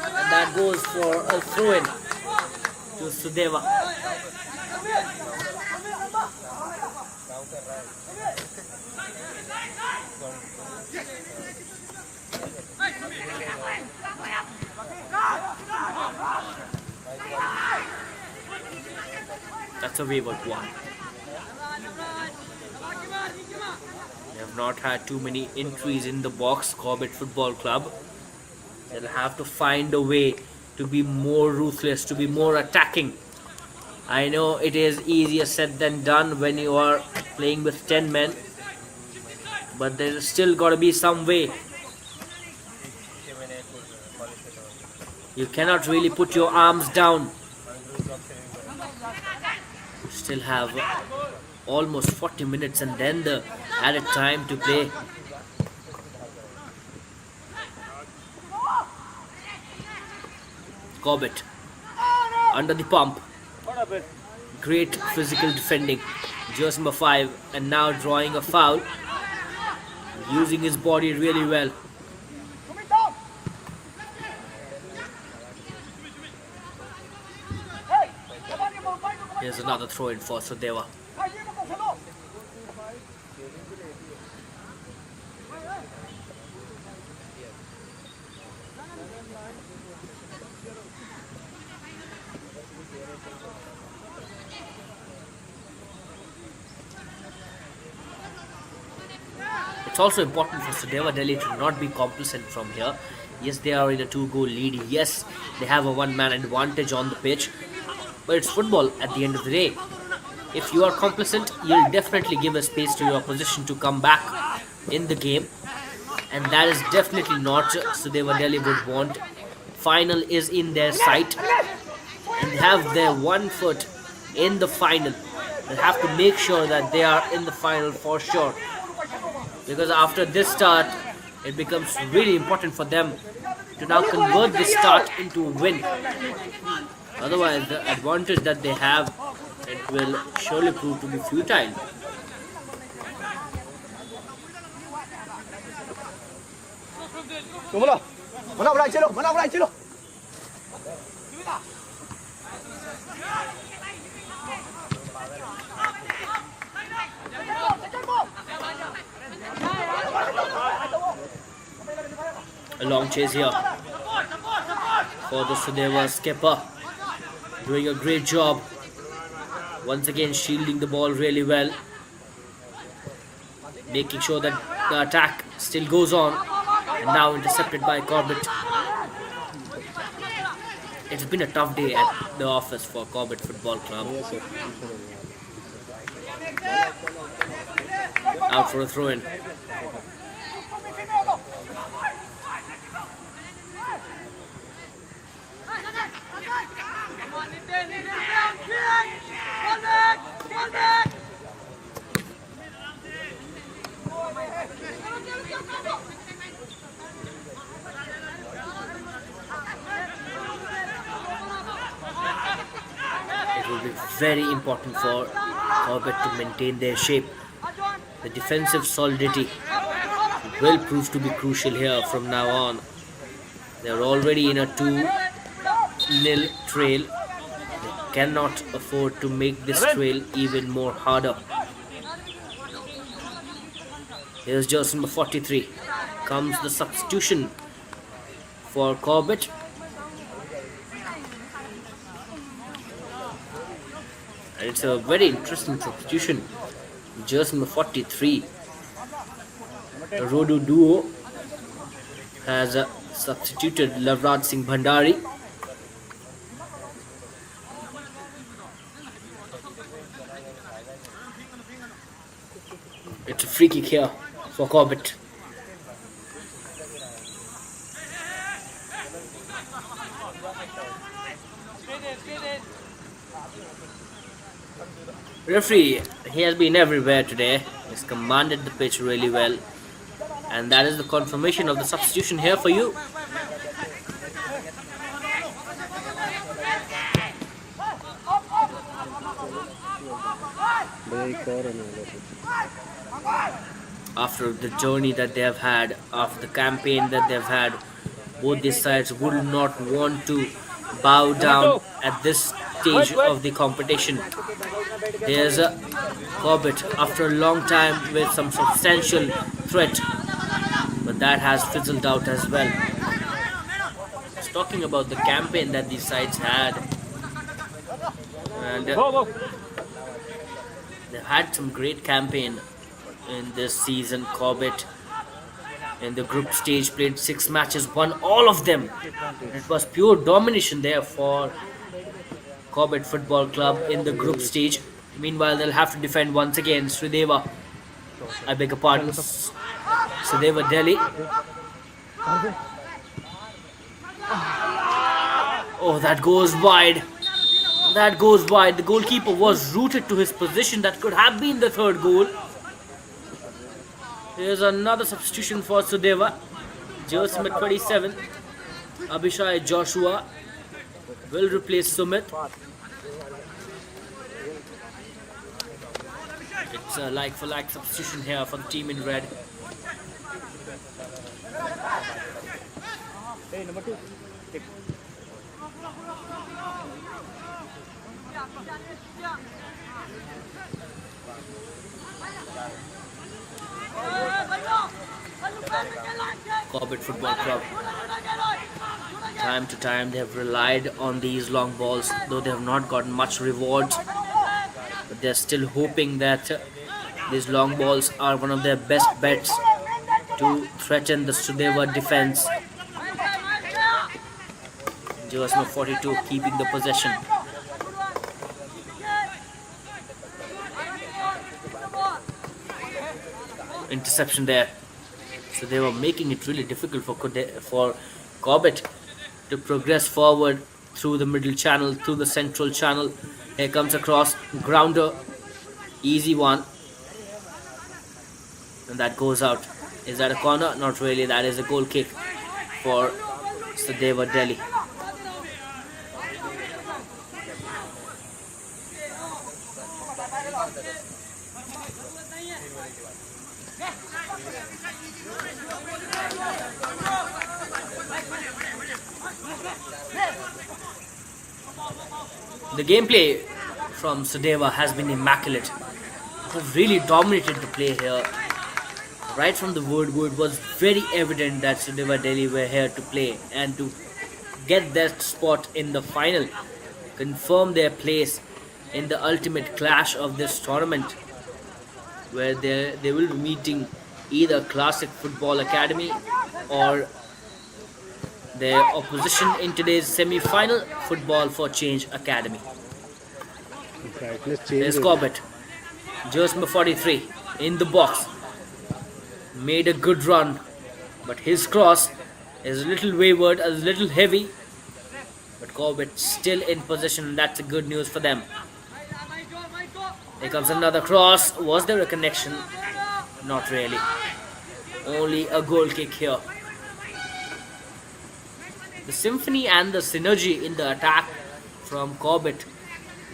S1: And that goes for a throw-in to Sudeva. That's a wayward one. They have not had too many entries in the box, Corbett Football Club. They'll have to find a way to be more ruthless, to be more attacking. I know it is easier said than done when you are playing with 10 men, but there's still got to be some way. You cannot really put your arms down. You still have almost 40 minutes and then the added time to play. Corbett under the pump. Great physical defending. Jersey number 5 and now drawing a foul. Using his body really well. Here's another throw in for Sudeva. It's also important for Sudeva Delhi to not be complacent from here. Yes, they are in a 2-goal lead. Yes, they have a one-man advantage on the pitch. But it's football at the end of the day. If you are complacent, you'll definitely give a space to your opposition to come back in the game. And that is definitely not Sudeva Delhi would want. Final is in their sight. And they have their one foot in the final. They have to make sure that they are in the final for sure. Because after this start, it becomes really important for them to now convert this start into a win. Otherwise, the advantage that they have, it will surely prove to be futile. A long chase here for the Sudeva skipper. Doing a great job. Once again shielding the ball really well. Making sure that the attack still goes on. And now intercepted by Corbett. It's been a tough day at the office for Corbett Football Club.
S3: Yes, sir.
S1: Out for a throw-in. It will be very important for Corbett to maintain their shape. The defensive solidity will prove to be crucial here from now on. They are already in a 2-0 trail. They cannot afford to make this trail even more harder. Here's jersey number 43. Comes the substitution for Corbett. And it's a very interesting substitution. Jersey number 43. The Rodu duo has substituted Lavraj Singh Bhandari. It's a free kick here for Corbett. Referee, he has been everywhere today. He's commanded the pitch really well. And that is the confirmation of the substitution here for you. After the journey that they have had, after the campaign that they've had, both these sides would not want to bow down at this stage of the competition. There's a Corbett after a long time with some substantial threat, but that has fizzled out as well. Just talking about the campaign that these sides had, and they've had some great campaign in this season. Corbett in the group stage played 6 matches, won all of them. It was pure domination there for Corbett Football Club in the group stage. Meanwhile, they'll have to defend once again Sudeva. I beg your pardon. Sudeva Delhi. Oh, that goes wide. That goes wide. The goalkeeper was rooted to his position. That could have been the third goal. Here's another substitution for Sudeva. Jersey number 27. Abhishai Joshua will replace Sumit. It's a like-for-like substitution here for the team in red.
S2: Hey, number 2.
S1: Corbett Football Club. Time to time they have relied on these long balls, though they have not gotten much rewards. But they're still hoping that these long balls are one of their best bets to threaten the Sudeva defense. Jersey number 42 keeping the possession. Interception there. So they were making it really difficult for Corbett to progress forward through the middle channel, through the central channel. Here comes a cross, grounder, easy one, and that goes out. Is that a corner? Not really. That is a goal kick for Sudeva Delhi. The gameplay from Sudeva has been immaculate. They've really dominated the play here. Right from the word go, it was very evident that Sudeva Delhi were here to play and to get that spot in the final, confirm their place in the ultimate clash of this tournament, where they will be meeting either Classic Football Academy or their opposition in today's semi-final Football for Change Academy.
S3: Brightness
S1: There's
S3: change हो
S1: Corbett, jersey number 43, in the box. Made a good run, but his cross is a little wayward, a little heavy. But Corbett still in possession. That's a good news for them. Here comes another cross. Was there a connection? Not really. Only a goal kick here. The symphony and the synergy in the attack from Corbett,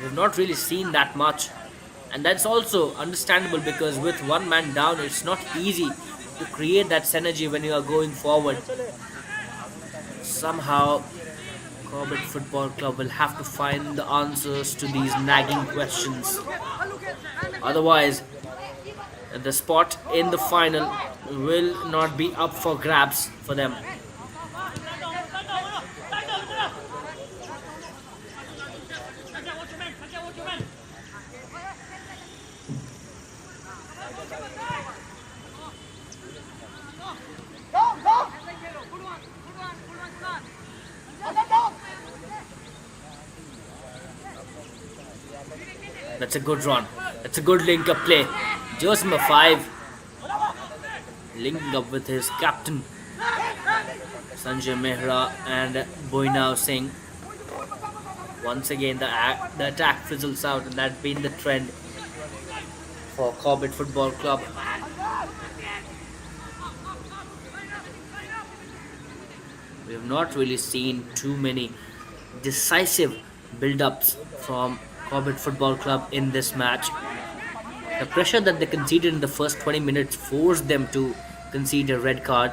S1: we've not really seen that much. And that's also understandable because with one man down, it's not easy to create that synergy when you are going forward. Somehow, Corbett Football Club will have to find the answers to these nagging questions. Otherwise, the spot in the final will not be up for grabs for them. That's a good run. That's a good link up play. Jersey number 5 linking up with his captain Sanjay Mehra and Boinav Singh. Once again, the attack fizzles out, and that's been the trend for Corbett Football Club. We have not really seen too many decisive build-ups from Corbett Football Club in this match. The pressure that they conceded in the first 20 minutes forced them to concede a red card.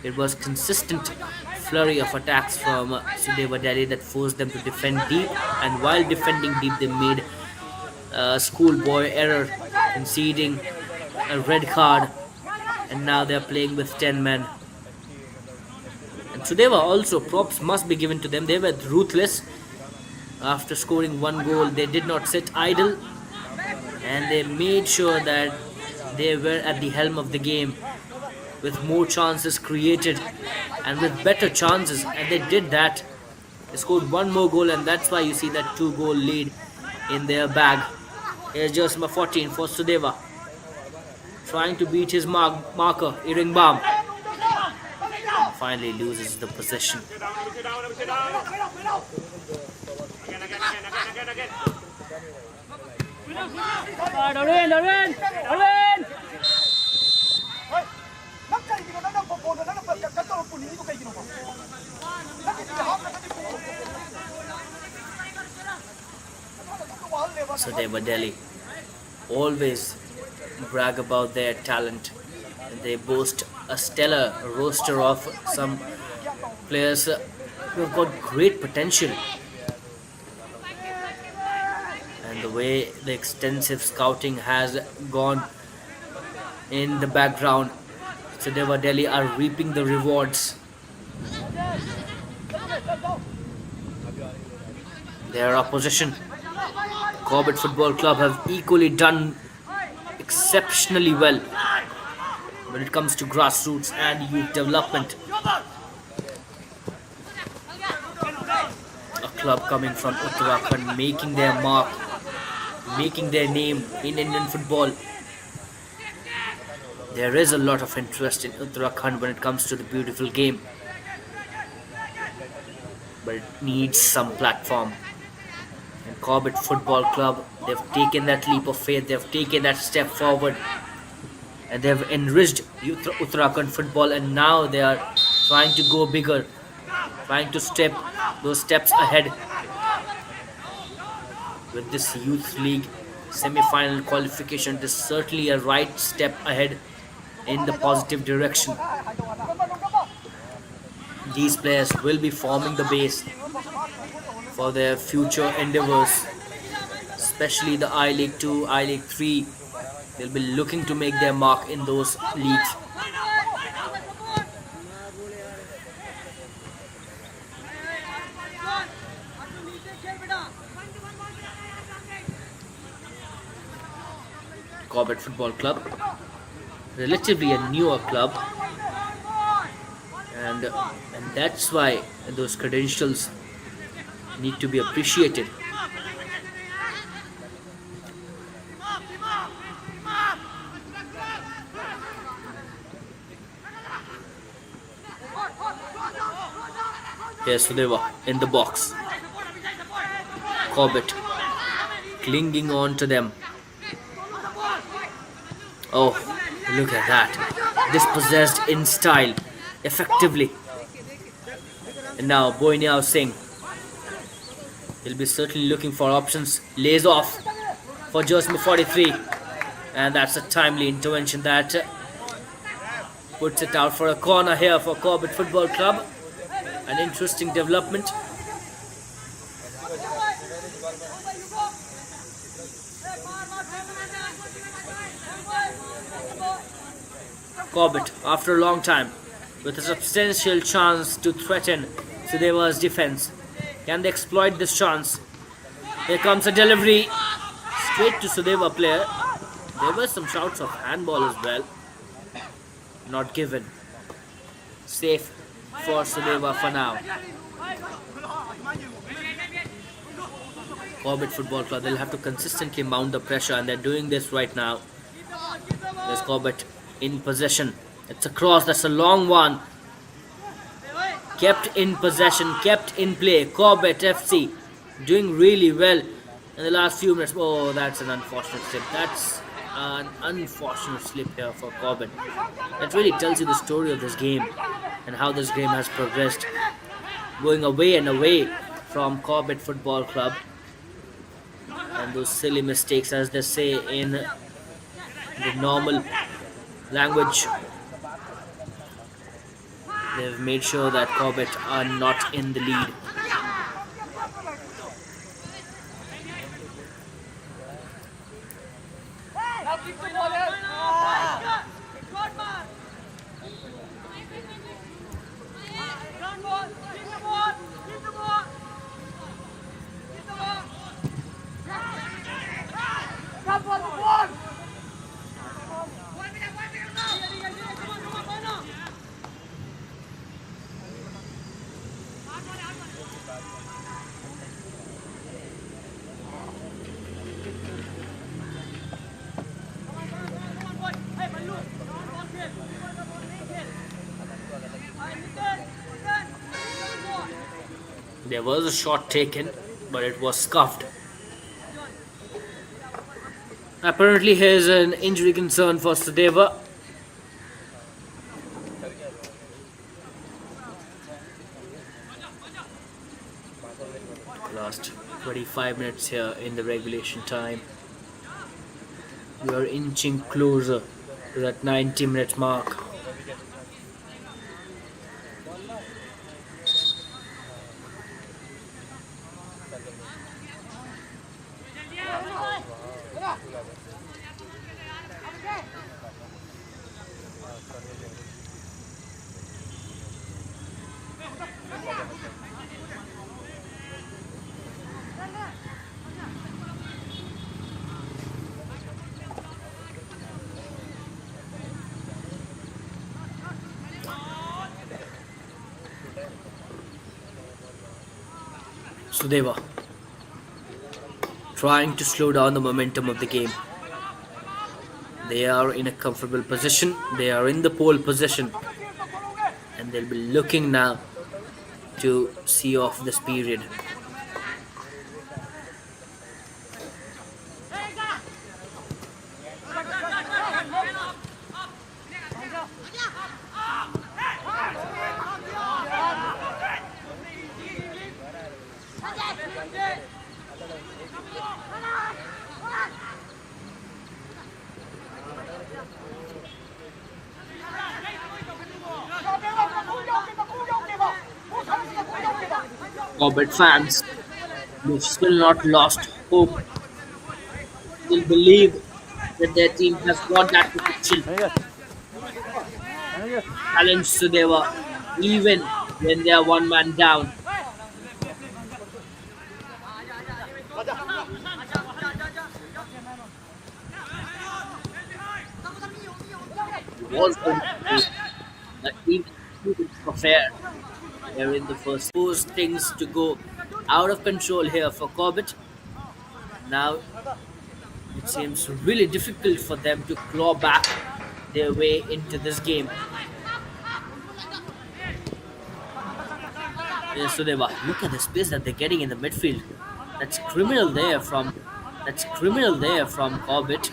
S1: It was consistent flurry of attacks from Sudeva Delhi that forced them to defend deep, and while defending deep they made a schoolboy error, conceding a red card, and now they're playing with 10 men. And Sudeva also, props must be given to them. They were ruthless. After scoring one goal, they did not sit idle, and they made sure that they were at the helm of the game with more chances created and with better chances, and they did that. They scored one more goal, and that's why you see that 2-goal lead in their bag. Here's jersey number 14 for Sudeva, trying to beat his marker, Iringbam. Finally loses the possession. Sudeva Delhi always brag about their talent. They boast a stellar roster of some players who have got great potential. And the way the extensive scouting has gone in the background, Sudeva Delhi are reaping the rewards. Their opposition, Corbett Football Club, have equally done exceptionally well when it comes to grassroots and youth development. A club coming from Uttarakhand, making their mark, making their name in Indian football. There is a lot of interest in Uttarakhand when it comes to the beautiful game, but it needs some platform. And Corbett Football Club, they've taken that leap of faith, they've taken that step forward, and they've enriched Uttarakhand football, and now they are trying to go bigger, trying to step those steps ahead. With this youth league semi-final qualification, it is certainly a right step ahead in the positive direction. These players will be forming the base for their future endeavors, especially the I-League 2, I-League 3. They'll be looking to make their mark in those leagues. Corbett Football Club, relatively a newer club, and that's why those credentials need to be appreciated. Here's Sudeva in the box. Corbett clinging on to them. Oh, look at that. Dispossessed in style, effectively. And now Boyniao Singh. He'll be certainly looking for options. Lays off for just 43. And that's a timely intervention that puts it out for a corner here for Corbett Football Club. An interesting development. Corbett, after a long time, with a substantial chance to threaten Sudeva's defense. Can they exploit this chance? Here comes a delivery straight to Sudeva player. There were some shouts of handball as well. Not given. Safe for Sudeva for now. Corbett Football Club, they'll have to consistently mount the pressure, and they're doing this right now. There's Corbett in possession. It's a cross, that's a long one. Kept in possession, kept in play. Corbett FC doing really well in the last few minutes. Oh, that's an unfortunate slip. That's an unfortunate slip here for Corbett. That really tells you the story of this game and how this game has progressed. Going away and away from Corbett Football Club. And those silly mistakes, as they say in the normal language, they've made sure that Corbett are not in the lead. There was a shot taken, but it was scuffed. Apparently, here's an injury concern for Sudeva. Last 25 minutes here in the regulation time. We are inching closer to that 90-minute mark. Sudeva trying to slow down the momentum of the game. They are in a comfortable position. They are in the pole position, and they'll be looking now to see off this period. Corbett fans, they've still not lost hope. They believe that their team has got that potential. Challenge Sudeva, even when they are one man down. It was going to be that even affair here in the first. Those things to go out of control here for Corbett. Now it seems really difficult for them to claw back their way into this game. Yeah, Sudeva, look at the space that they're getting in the midfield. That's criminal there from Corbett.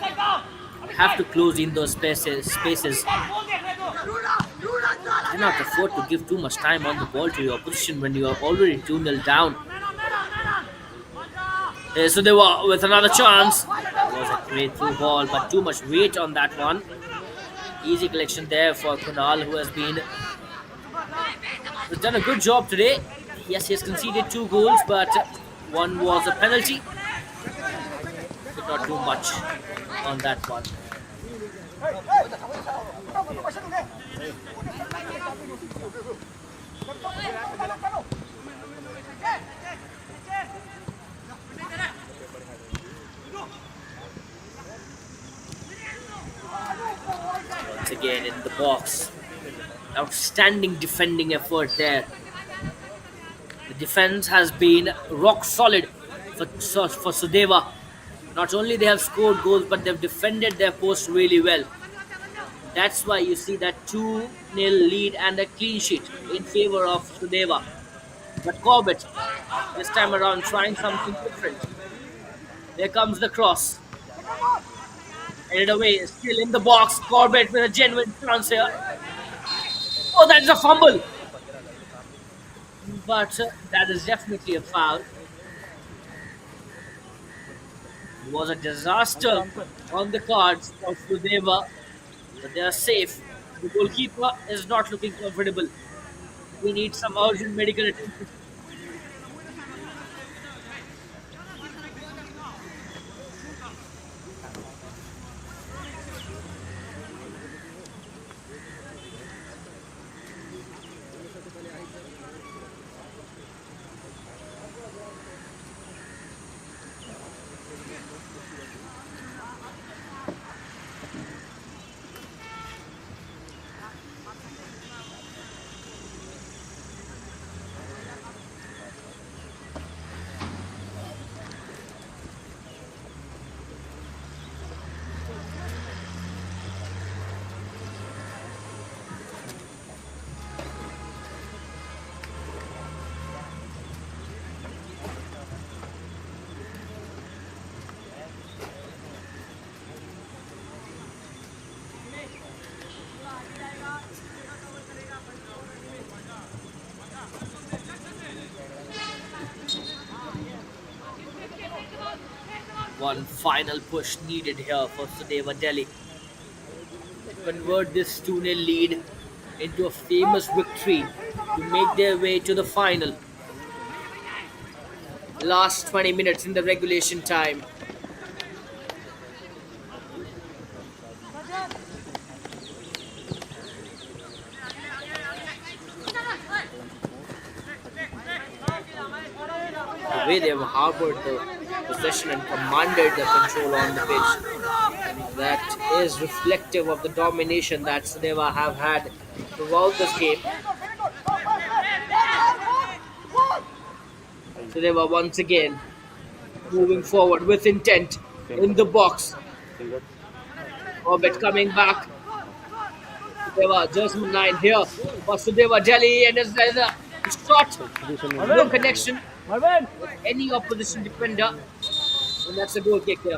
S1: Have to close in those spaces. Cannot afford to give too much time on the ball to your opposition when you are already 2-0 down. Sudeva with another chance. It was a great through ball, but too much weight on that one. Easy collection there for Kunal, who has done a good job today. Yes, he has conceded 2 goals, but one was a penalty. Did not do much on that one. Once again in the box. Outstanding defending effort there. The defense has been rock solid for Sudeva. Not only they have scored goals, but they've defended their post really well. That's why you see that 2-0 lead and a clean sheet in favor of Sudeva. But Corbett, this time around, trying something different. There comes the cross. Headed away, still in the box. Corbett with a genuine chance here. Oh, that's a fumble. But that is definitely a foul. It was a disaster on the cards for Sudeva, but they are safe. The goalkeeper is not looking comfortable. We need some urgent medical attention. One final push needed here for Sudeva Delhi to convert this 2-0 lead into a famous victory to make their way to the final. Last 20 minutes in the regulation time. The way they have harbored the possession and commanded the control on the pitch, that is reflective of the domination that Sudeva have had throughout this game. Sudeva once again moving forward with intent in the box. Corbett coming back. Sudeva just line here for Sudeva Delhi, and there's a shot, no connection with any opposition defender, and that's a goal kick there.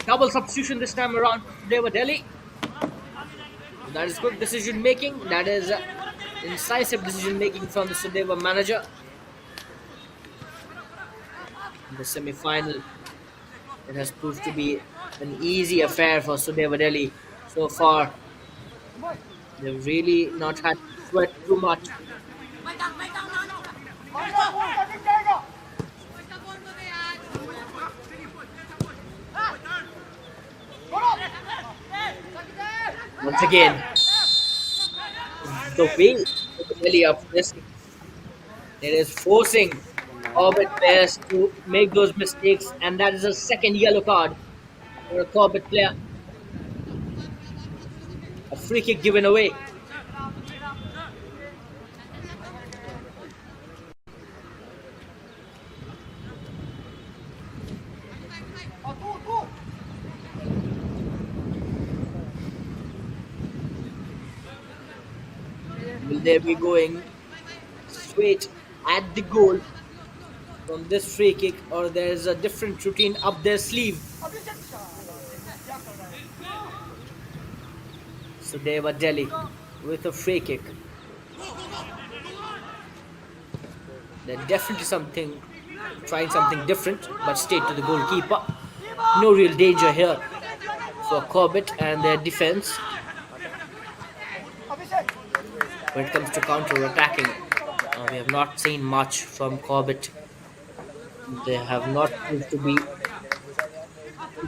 S1: Double substitution this time around for Sudeva Delhi. That is good decision making. That is incisive decision making from the Sudeva manager. In the semi-final, it has proved to be an easy affair for Sudeva Delhi so far. They've really not had to sweat too much. Once once again. The way the Delhi are pressing, it is forcing Corbett players to make those mistakes, and that is a second yellow card for a Corbett player. A free kick given away. Will they be going straight at the goal from this free kick, or there is a different routine up their sleeve? Sudeva Delhi with a free kick. They're definitely trying something different, but straight to the goalkeeper. No real danger here for Corbett and their defense. When it comes to counter-attacking, we have not seen much from Corbett. They have not proved to be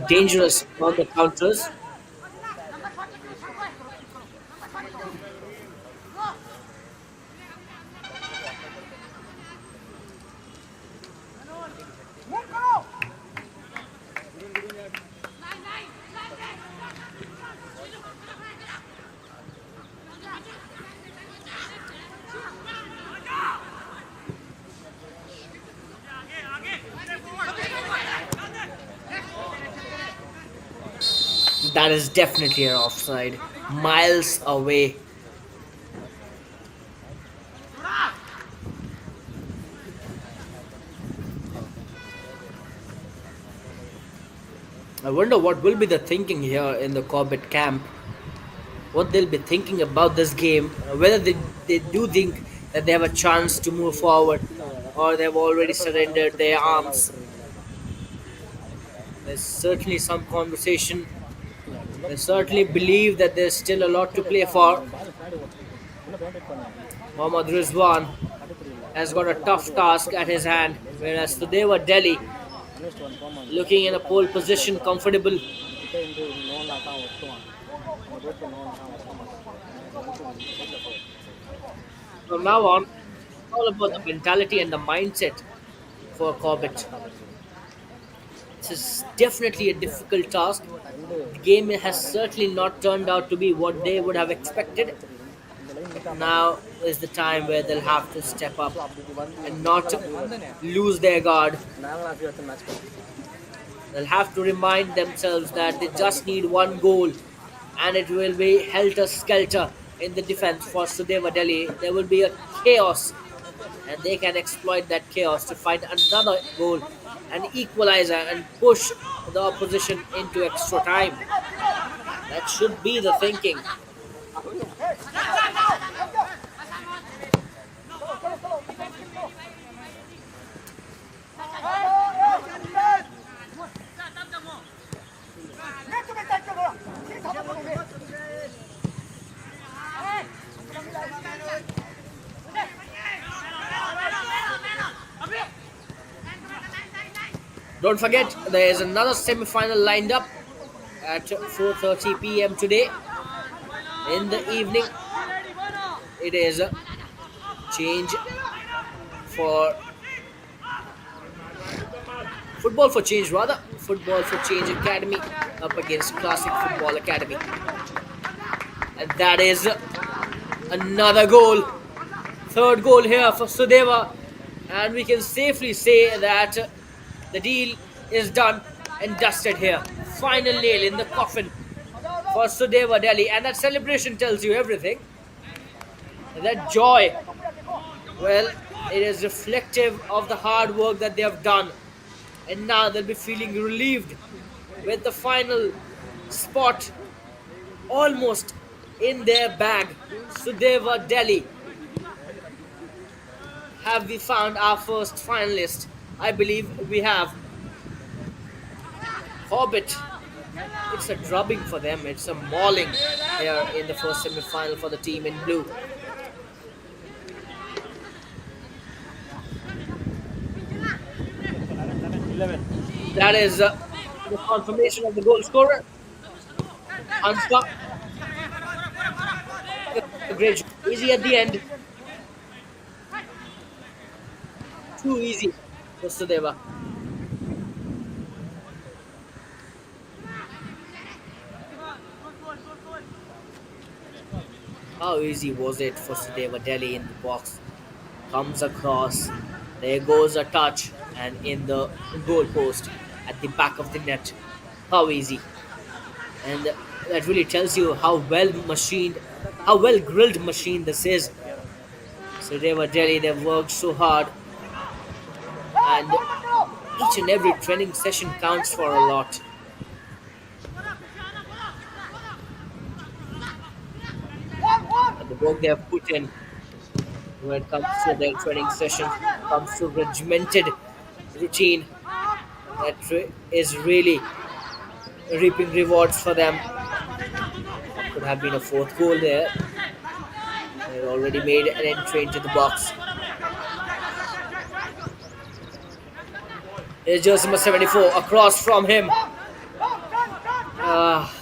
S1: dangerous on the counters. That is definitely an offside. Miles away. I wonder what will be the thinking here in the Corbett camp. What they'll be thinking about this game. Whether they do think that they have a chance to move forward, or they've already surrendered their arms. There's certainly some conversation. They certainly believe that there's still a lot to play for. Mohammad Rizwan has got a tough task at his hand, whereas Sudeva Delhi looking in a pole position, comfortable. From now on, it's all about the mentality and the mindset for Corbett. This is definitely a difficult task. The game has certainly not turned out to be what they would have expected. Now is the time where they'll have to step up and not lose their guard. They'll have to remind themselves that they just need one goal, and it will be helter-skelter in the defense for Sudeva Delhi. There will be a chaos, and they can exploit that chaos to find another goal, an equalizer, and push the opposition into extra time. That should be the thinking. Don't forget, there is another semi-final lined up at 4:30 p.m. today. In the evening, it is a change for Football for Change, Football for Change Academy up against Classic Football Academy. And that is another goal. Third goal here for Sudeva. And we can safely say that the deal is done and dusted here. Final nail in the coffin for Sudeva Delhi. And that celebration tells you everything. That joy, well, it is reflective of the hard work that they have done. And now they'll be feeling relieved with the final spot almost in their bag. Sudeva Delhi. Have we found our first finalist? I believe we have. Corbett. It's a drubbing for them. It's a mauling here in the first semi-final for the team in blue. That is the confirmation of the goal scorer. Answer. great, easy at the end, too easy for Sudeva. How easy was it for Sudeva Delhi in the box? Comes across, there goes a touch, and in the goal post at the back of the net. How easy. And that really tells you how well machined, how well grilled machine this is. Sudeva Delhi, they've worked so hard, and each and every training session counts for a lot. And the work they have put in when it comes to their training sessions, comes to regimented routine that is really reaping rewards for them. Could have been a fourth goal there. They already made an entry into the box. Here's jersey number 74 across from him. Ah,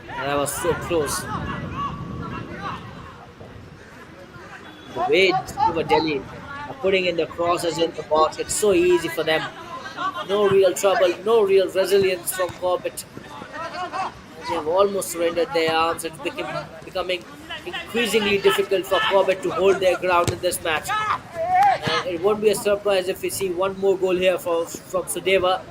S1: that was so close. The way over Delhi are putting in the crosses in the box, it's so easy for them. No real trouble, no real resilience from Corbett. They've almost surrendered their arms. It's becoming increasingly difficult for Corbett to hold their ground in this match. And it won't be a surprise if we see one more goal here from Sudeva.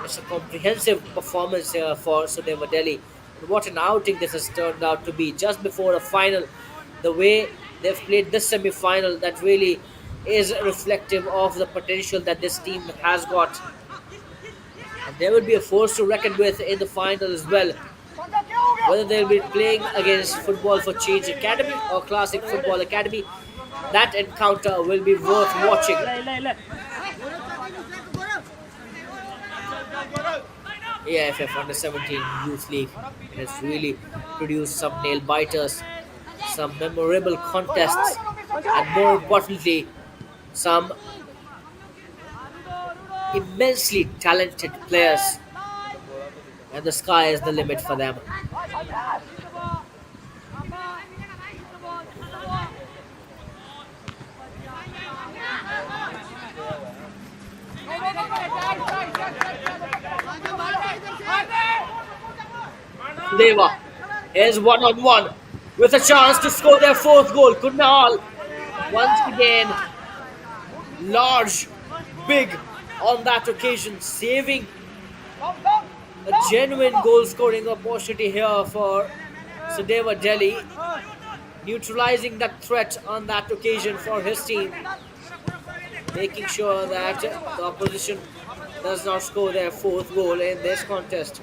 S1: It's a comprehensive performance here for Sudeva Delhi. And what an outing this has turned out to be just before a final. The way they've played this semi-final, that really is reflective of the potential that this team has got. And they will be a force to reckon with in the final as well. Whether they'll be playing against Football for Change Academy or Classic Football Academy, that encounter will be worth watching. AFF Under 17 Youth League has really produced some nail biters, some memorable contests, and more importantly, some immensely talented players. And the sky is the limit for them. Sudeva is one-on-one with a chance to score their fourth goal. Kunal once again large, big on that occasion, saving a genuine goal scoring opportunity here for Sudeva Delhi, neutralizing that threat on that occasion for his team, making sure that the opposition does not score their fourth goal in this contest.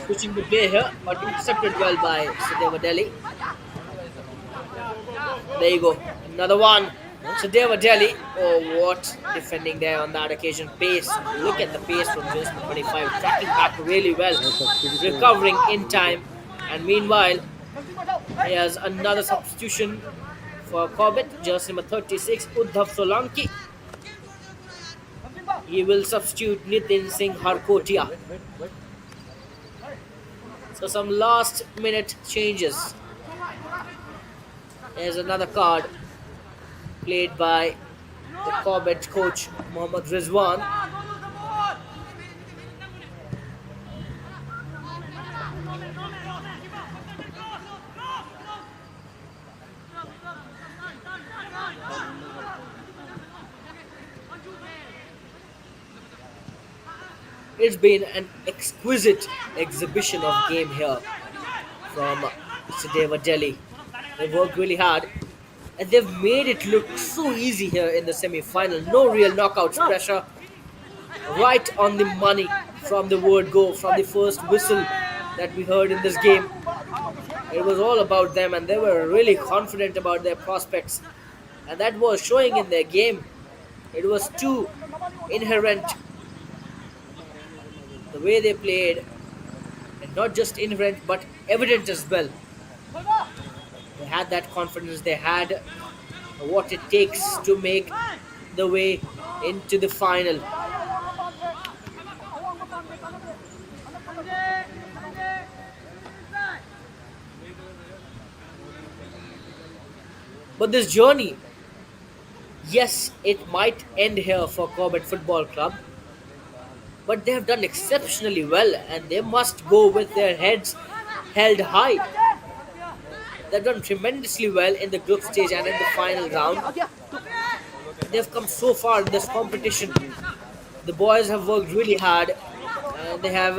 S1: Switching the play here, but intercepted well by Sudeva Delhi. There you go, another one. Sudeva Delhi, oh what defending there on that occasion. Pace, look at the pace from just 25, tracking back really well, recovering in time. And meanwhile, here's another substitution for Corbett, jersey number 36, Uddhav Solanki. He will substitute Nitin Singh Harkotia. So some last minute changes. There's another card played by the Corbett coach Mohammad Rizwan. It's been an exquisite exhibition of game here from Sudeva Delhi. They've worked really hard and they've made it look so easy here in the semi-final. No real knockouts pressure. Right on the money from the word go, from the first whistle that we heard in this game. It was all about them, and they were really confident about their prospects, and that was showing in their game. It was too inherent the way they played, and not just inherent but evident as well. They had that confidence, they had what it takes to make the way into the final. But this journey, yes, it might end here for Corbett Football Club, but they have done exceptionally well and they must go with their heads held high. They've done tremendously well in the group stage and in the final round. They've come so far in this competition. The boys have worked really hard and they have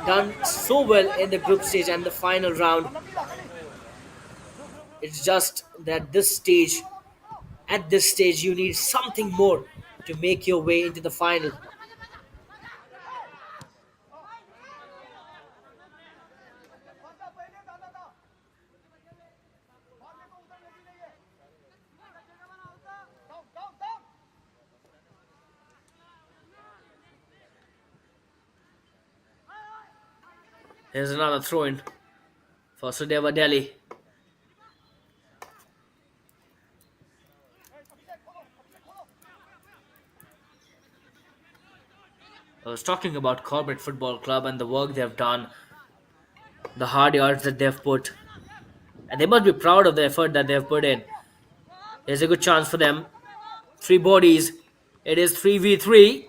S1: done so well in the group stage and the final round. It's just that at this stage, you need something more to make your way into the final. Here's another throw in for Sudeva Delhi. I was talking about Corbett Football Club and the work they've done, the hard yards that they've put, and they must be proud of the effort that they've put in. There's a good chance for them. Three bodies. It is 3v3.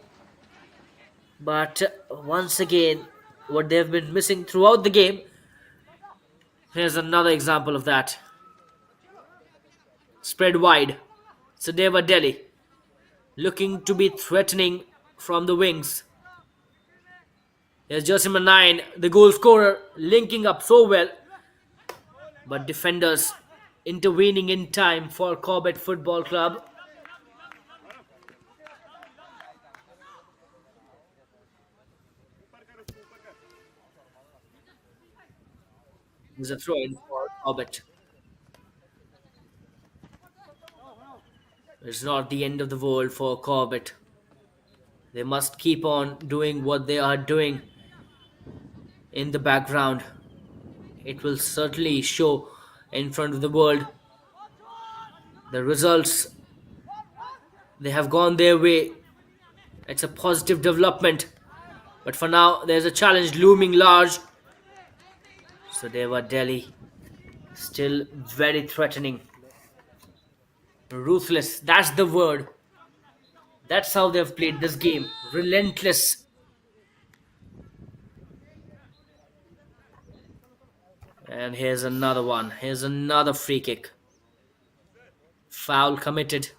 S1: But once again, what they've been missing throughout the game, here's another example of that. Spread wide. Sudeva Delhi looking to be threatening from the wings. Here's jersey number 9, the goal scorer, linking up so well. But defenders intervening in time for Corbett Football Club. There's a throw in for Corbett. It's not the end of the world for Corbett. They must keep on doing what they are doing in the background. It will certainly show in front of the world. The results, they have gone their way. It's a positive development. But for now, there's a challenge looming large. Sudeva Delhi still very threatening. Ruthless, that's the word. That's how they've played this game. Relentless. And here's another one. Here's another free kick. Foul committed.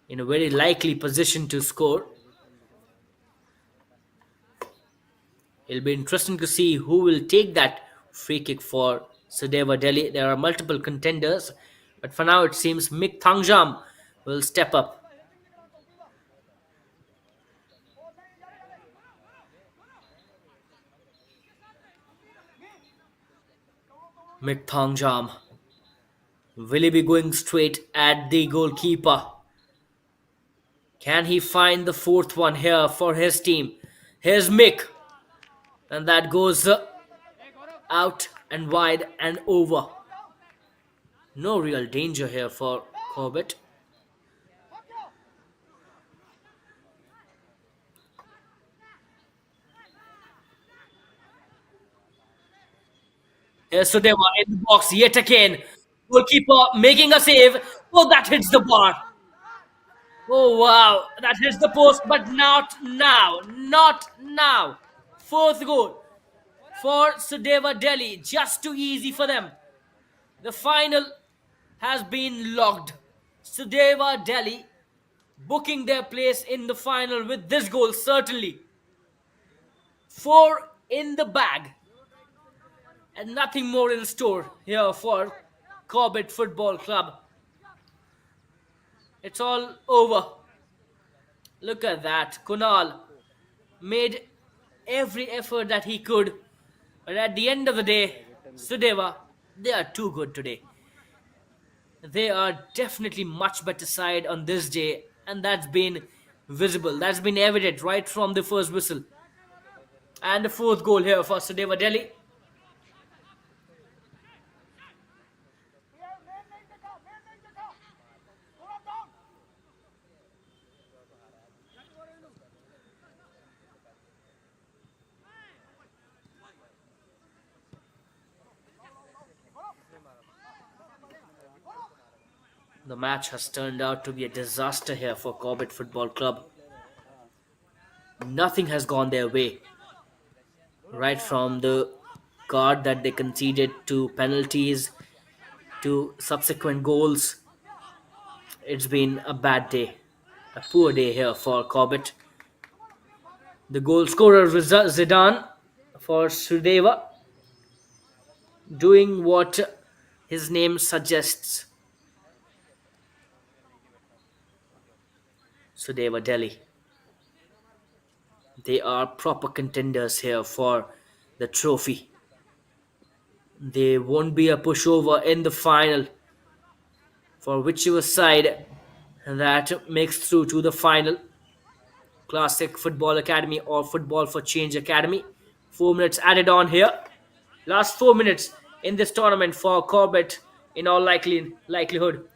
S1: In a very likely position to score. It'll be interesting to see who will take that free kick for Sudeva Delhi. There are multiple contenders. But for now, it seems Mick Thangjam will step up. Mick Thangjam. Will he be going straight at the goalkeeper? Can he find the fourth one here for his team? Here's Mick. And that goes out and wide and over. No real danger here for Corbett. Here's Sudeva in the box yet again. Goalkeeper making a save. Oh, that hits the bar. Oh, wow. That hits the post, but not now. Not now. Fourth goal for Sudeva Delhi. Just too easy for them. The final has been logged. Sudeva Delhi booking their place in the final with this goal, certainly. 4 in the bag. And nothing more in store here for Corbett Football Club. It's all over. Look at that. Kunal made every effort that he could. But at the end of the day, Sudeva, they are too good today. They are definitely much better side on this day, and that's been visible. That's been evident right from the first whistle. And the fourth goal here for Sudeva Delhi. The match has turned out to be a disaster here for Corbett Football Club. Nothing has gone their way. Right from the card that they conceded to penalties to subsequent goals, it's been a bad day. A poor day here for Corbett. The goal scorer Zidane for Sudeva, doing what his name suggests. Sudeva Delhi. They are proper contenders here for the trophy. They won't be a pushover in the final for whichever side that makes through to the final. Classic Football Academy or Football for Change Academy. 4 minutes added on here. Last 4 minutes in this tournament for Corbett in all likelihood.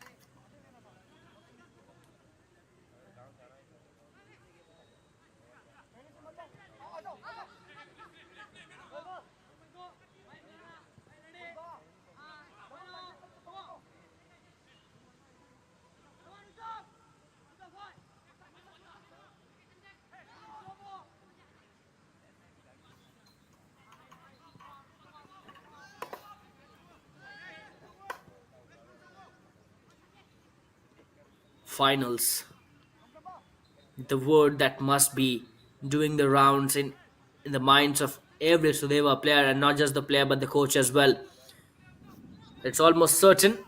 S1: Finals. The word that must be doing the rounds in the minds of every Sudeva player, and not just the player but the coach as well. It's almost certain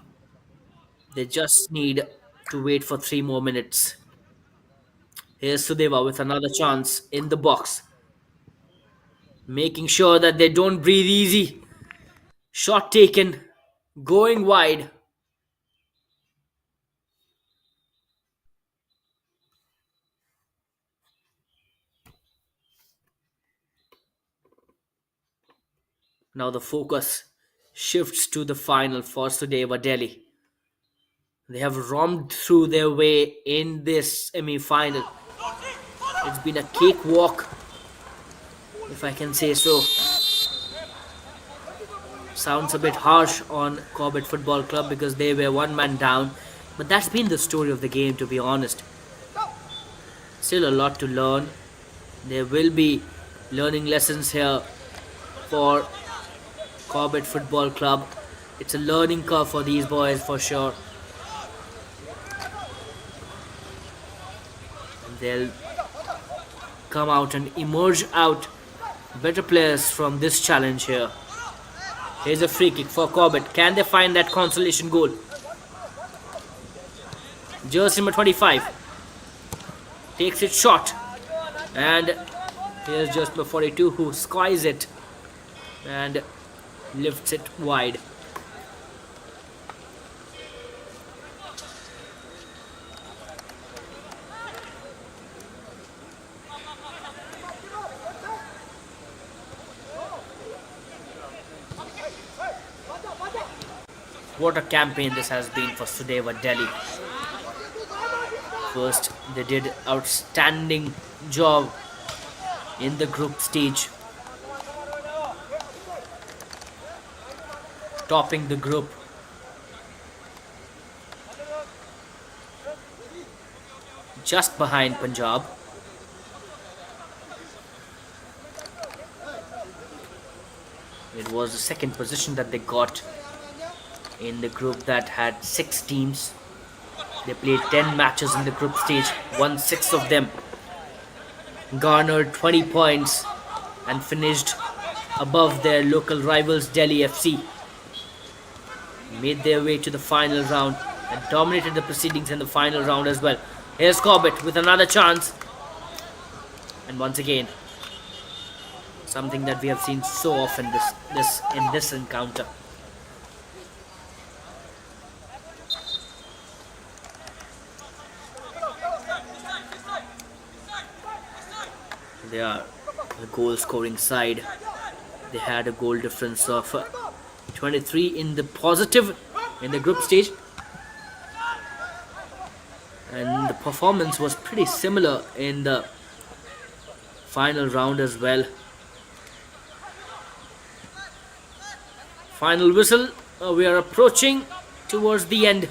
S1: they just need to wait for 3 more minutes. Here's Sudeva with another chance in the box, making sure that they don't breathe easy. Shot taken, going wide. Now the focus shifts to the final for Sudeva Delhi. They have romped through their way in this semi-final. It's been a cakewalk, if I can say so. Sounds a bit harsh on Corbett Football Club because they were one man down, but that's been the story of the game, to be honest. Still a lot to learn. There will be learning lessons here for Corbett Football Club. It's a learning curve for these boys for sure. And they'll come out and emerge out better players from this challenge here. Here's a free kick for Corbett. Can they find that consolation goal? Jersey number 25 takes it short, and here's just number 42 who skies it and lifts it wide. What a campaign this has been for Sudeva Delhi. First, they did outstanding job in the group stage, topping the group. Just behind Punjab. It was the second position that they got in the group that had 6 teams. They played 10 matches in the group stage, won 6 of them, garnered 20 points and finished above their local rivals Delhi FC. Made their way to the final round and dominated the proceedings in the final round as well. Here's Corbett with another chance, and once again something that we have seen so often in this encounter. They are the goal scoring side. They had a goal difference of 23 in the positive in the group stage, and the performance was pretty similar in the final round as well. Final whistle. We are approaching towards the end,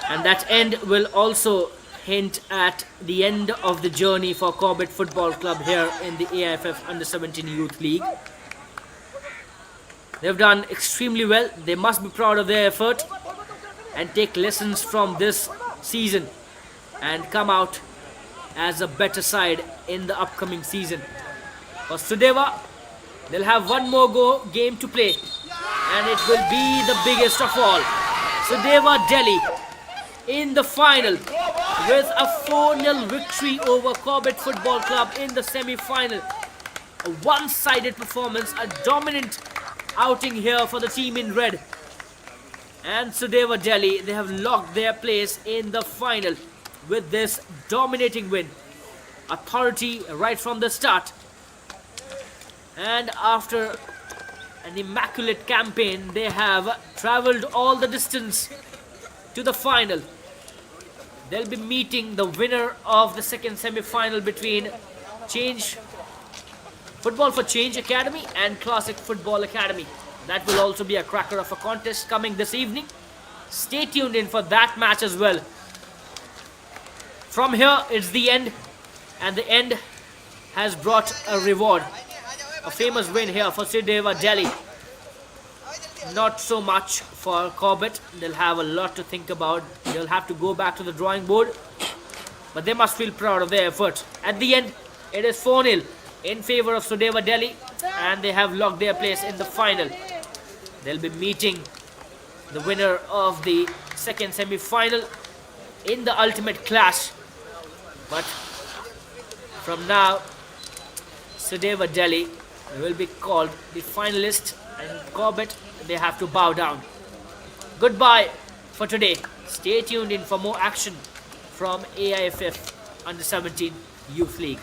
S1: and that end will also hint at the end of the journey for Corbett Football Club here in the AIFF Under-17 Youth League. They've done extremely well. They must be proud of their effort and take lessons from this season and come out as a better side in the upcoming season. For Sudeva, they'll have one more game to play, and it will be the biggest of all. Sudeva Delhi in the final with a 4-0 victory over Corbett Football Club in the semi-final. A one-sided performance, a dominant outing here for the team in red. And Sudeva Delhi, they have locked their place in the final with this dominating win. Authority right from the start. And after an immaculate campaign, they have travelled all the distance to the final. They'll be meeting the winner of the second semi-final between Football for Change Academy and Classic Football Academy. That will also be a cracker of a contest coming this evening. Stay tuned in for that match as well. From here, it's the end, and the end has brought a reward. A famous win here for Sudeva Delhi. Not so much for Corbett. They'll have a lot to think about. They'll have to go back to the drawing board, but they must feel proud of their efforts. At the end, it is 4-0 in favor of Sudeva Delhi, and they have locked their place in the final. They'll be meeting the winner of the second semi-final in the ultimate clash. But from now, Sudeva Delhi will be called the finalist, and Corbett, they have to bow down. Goodbye for today. Stay tuned in for more action from AIFF Under-17 Youth League.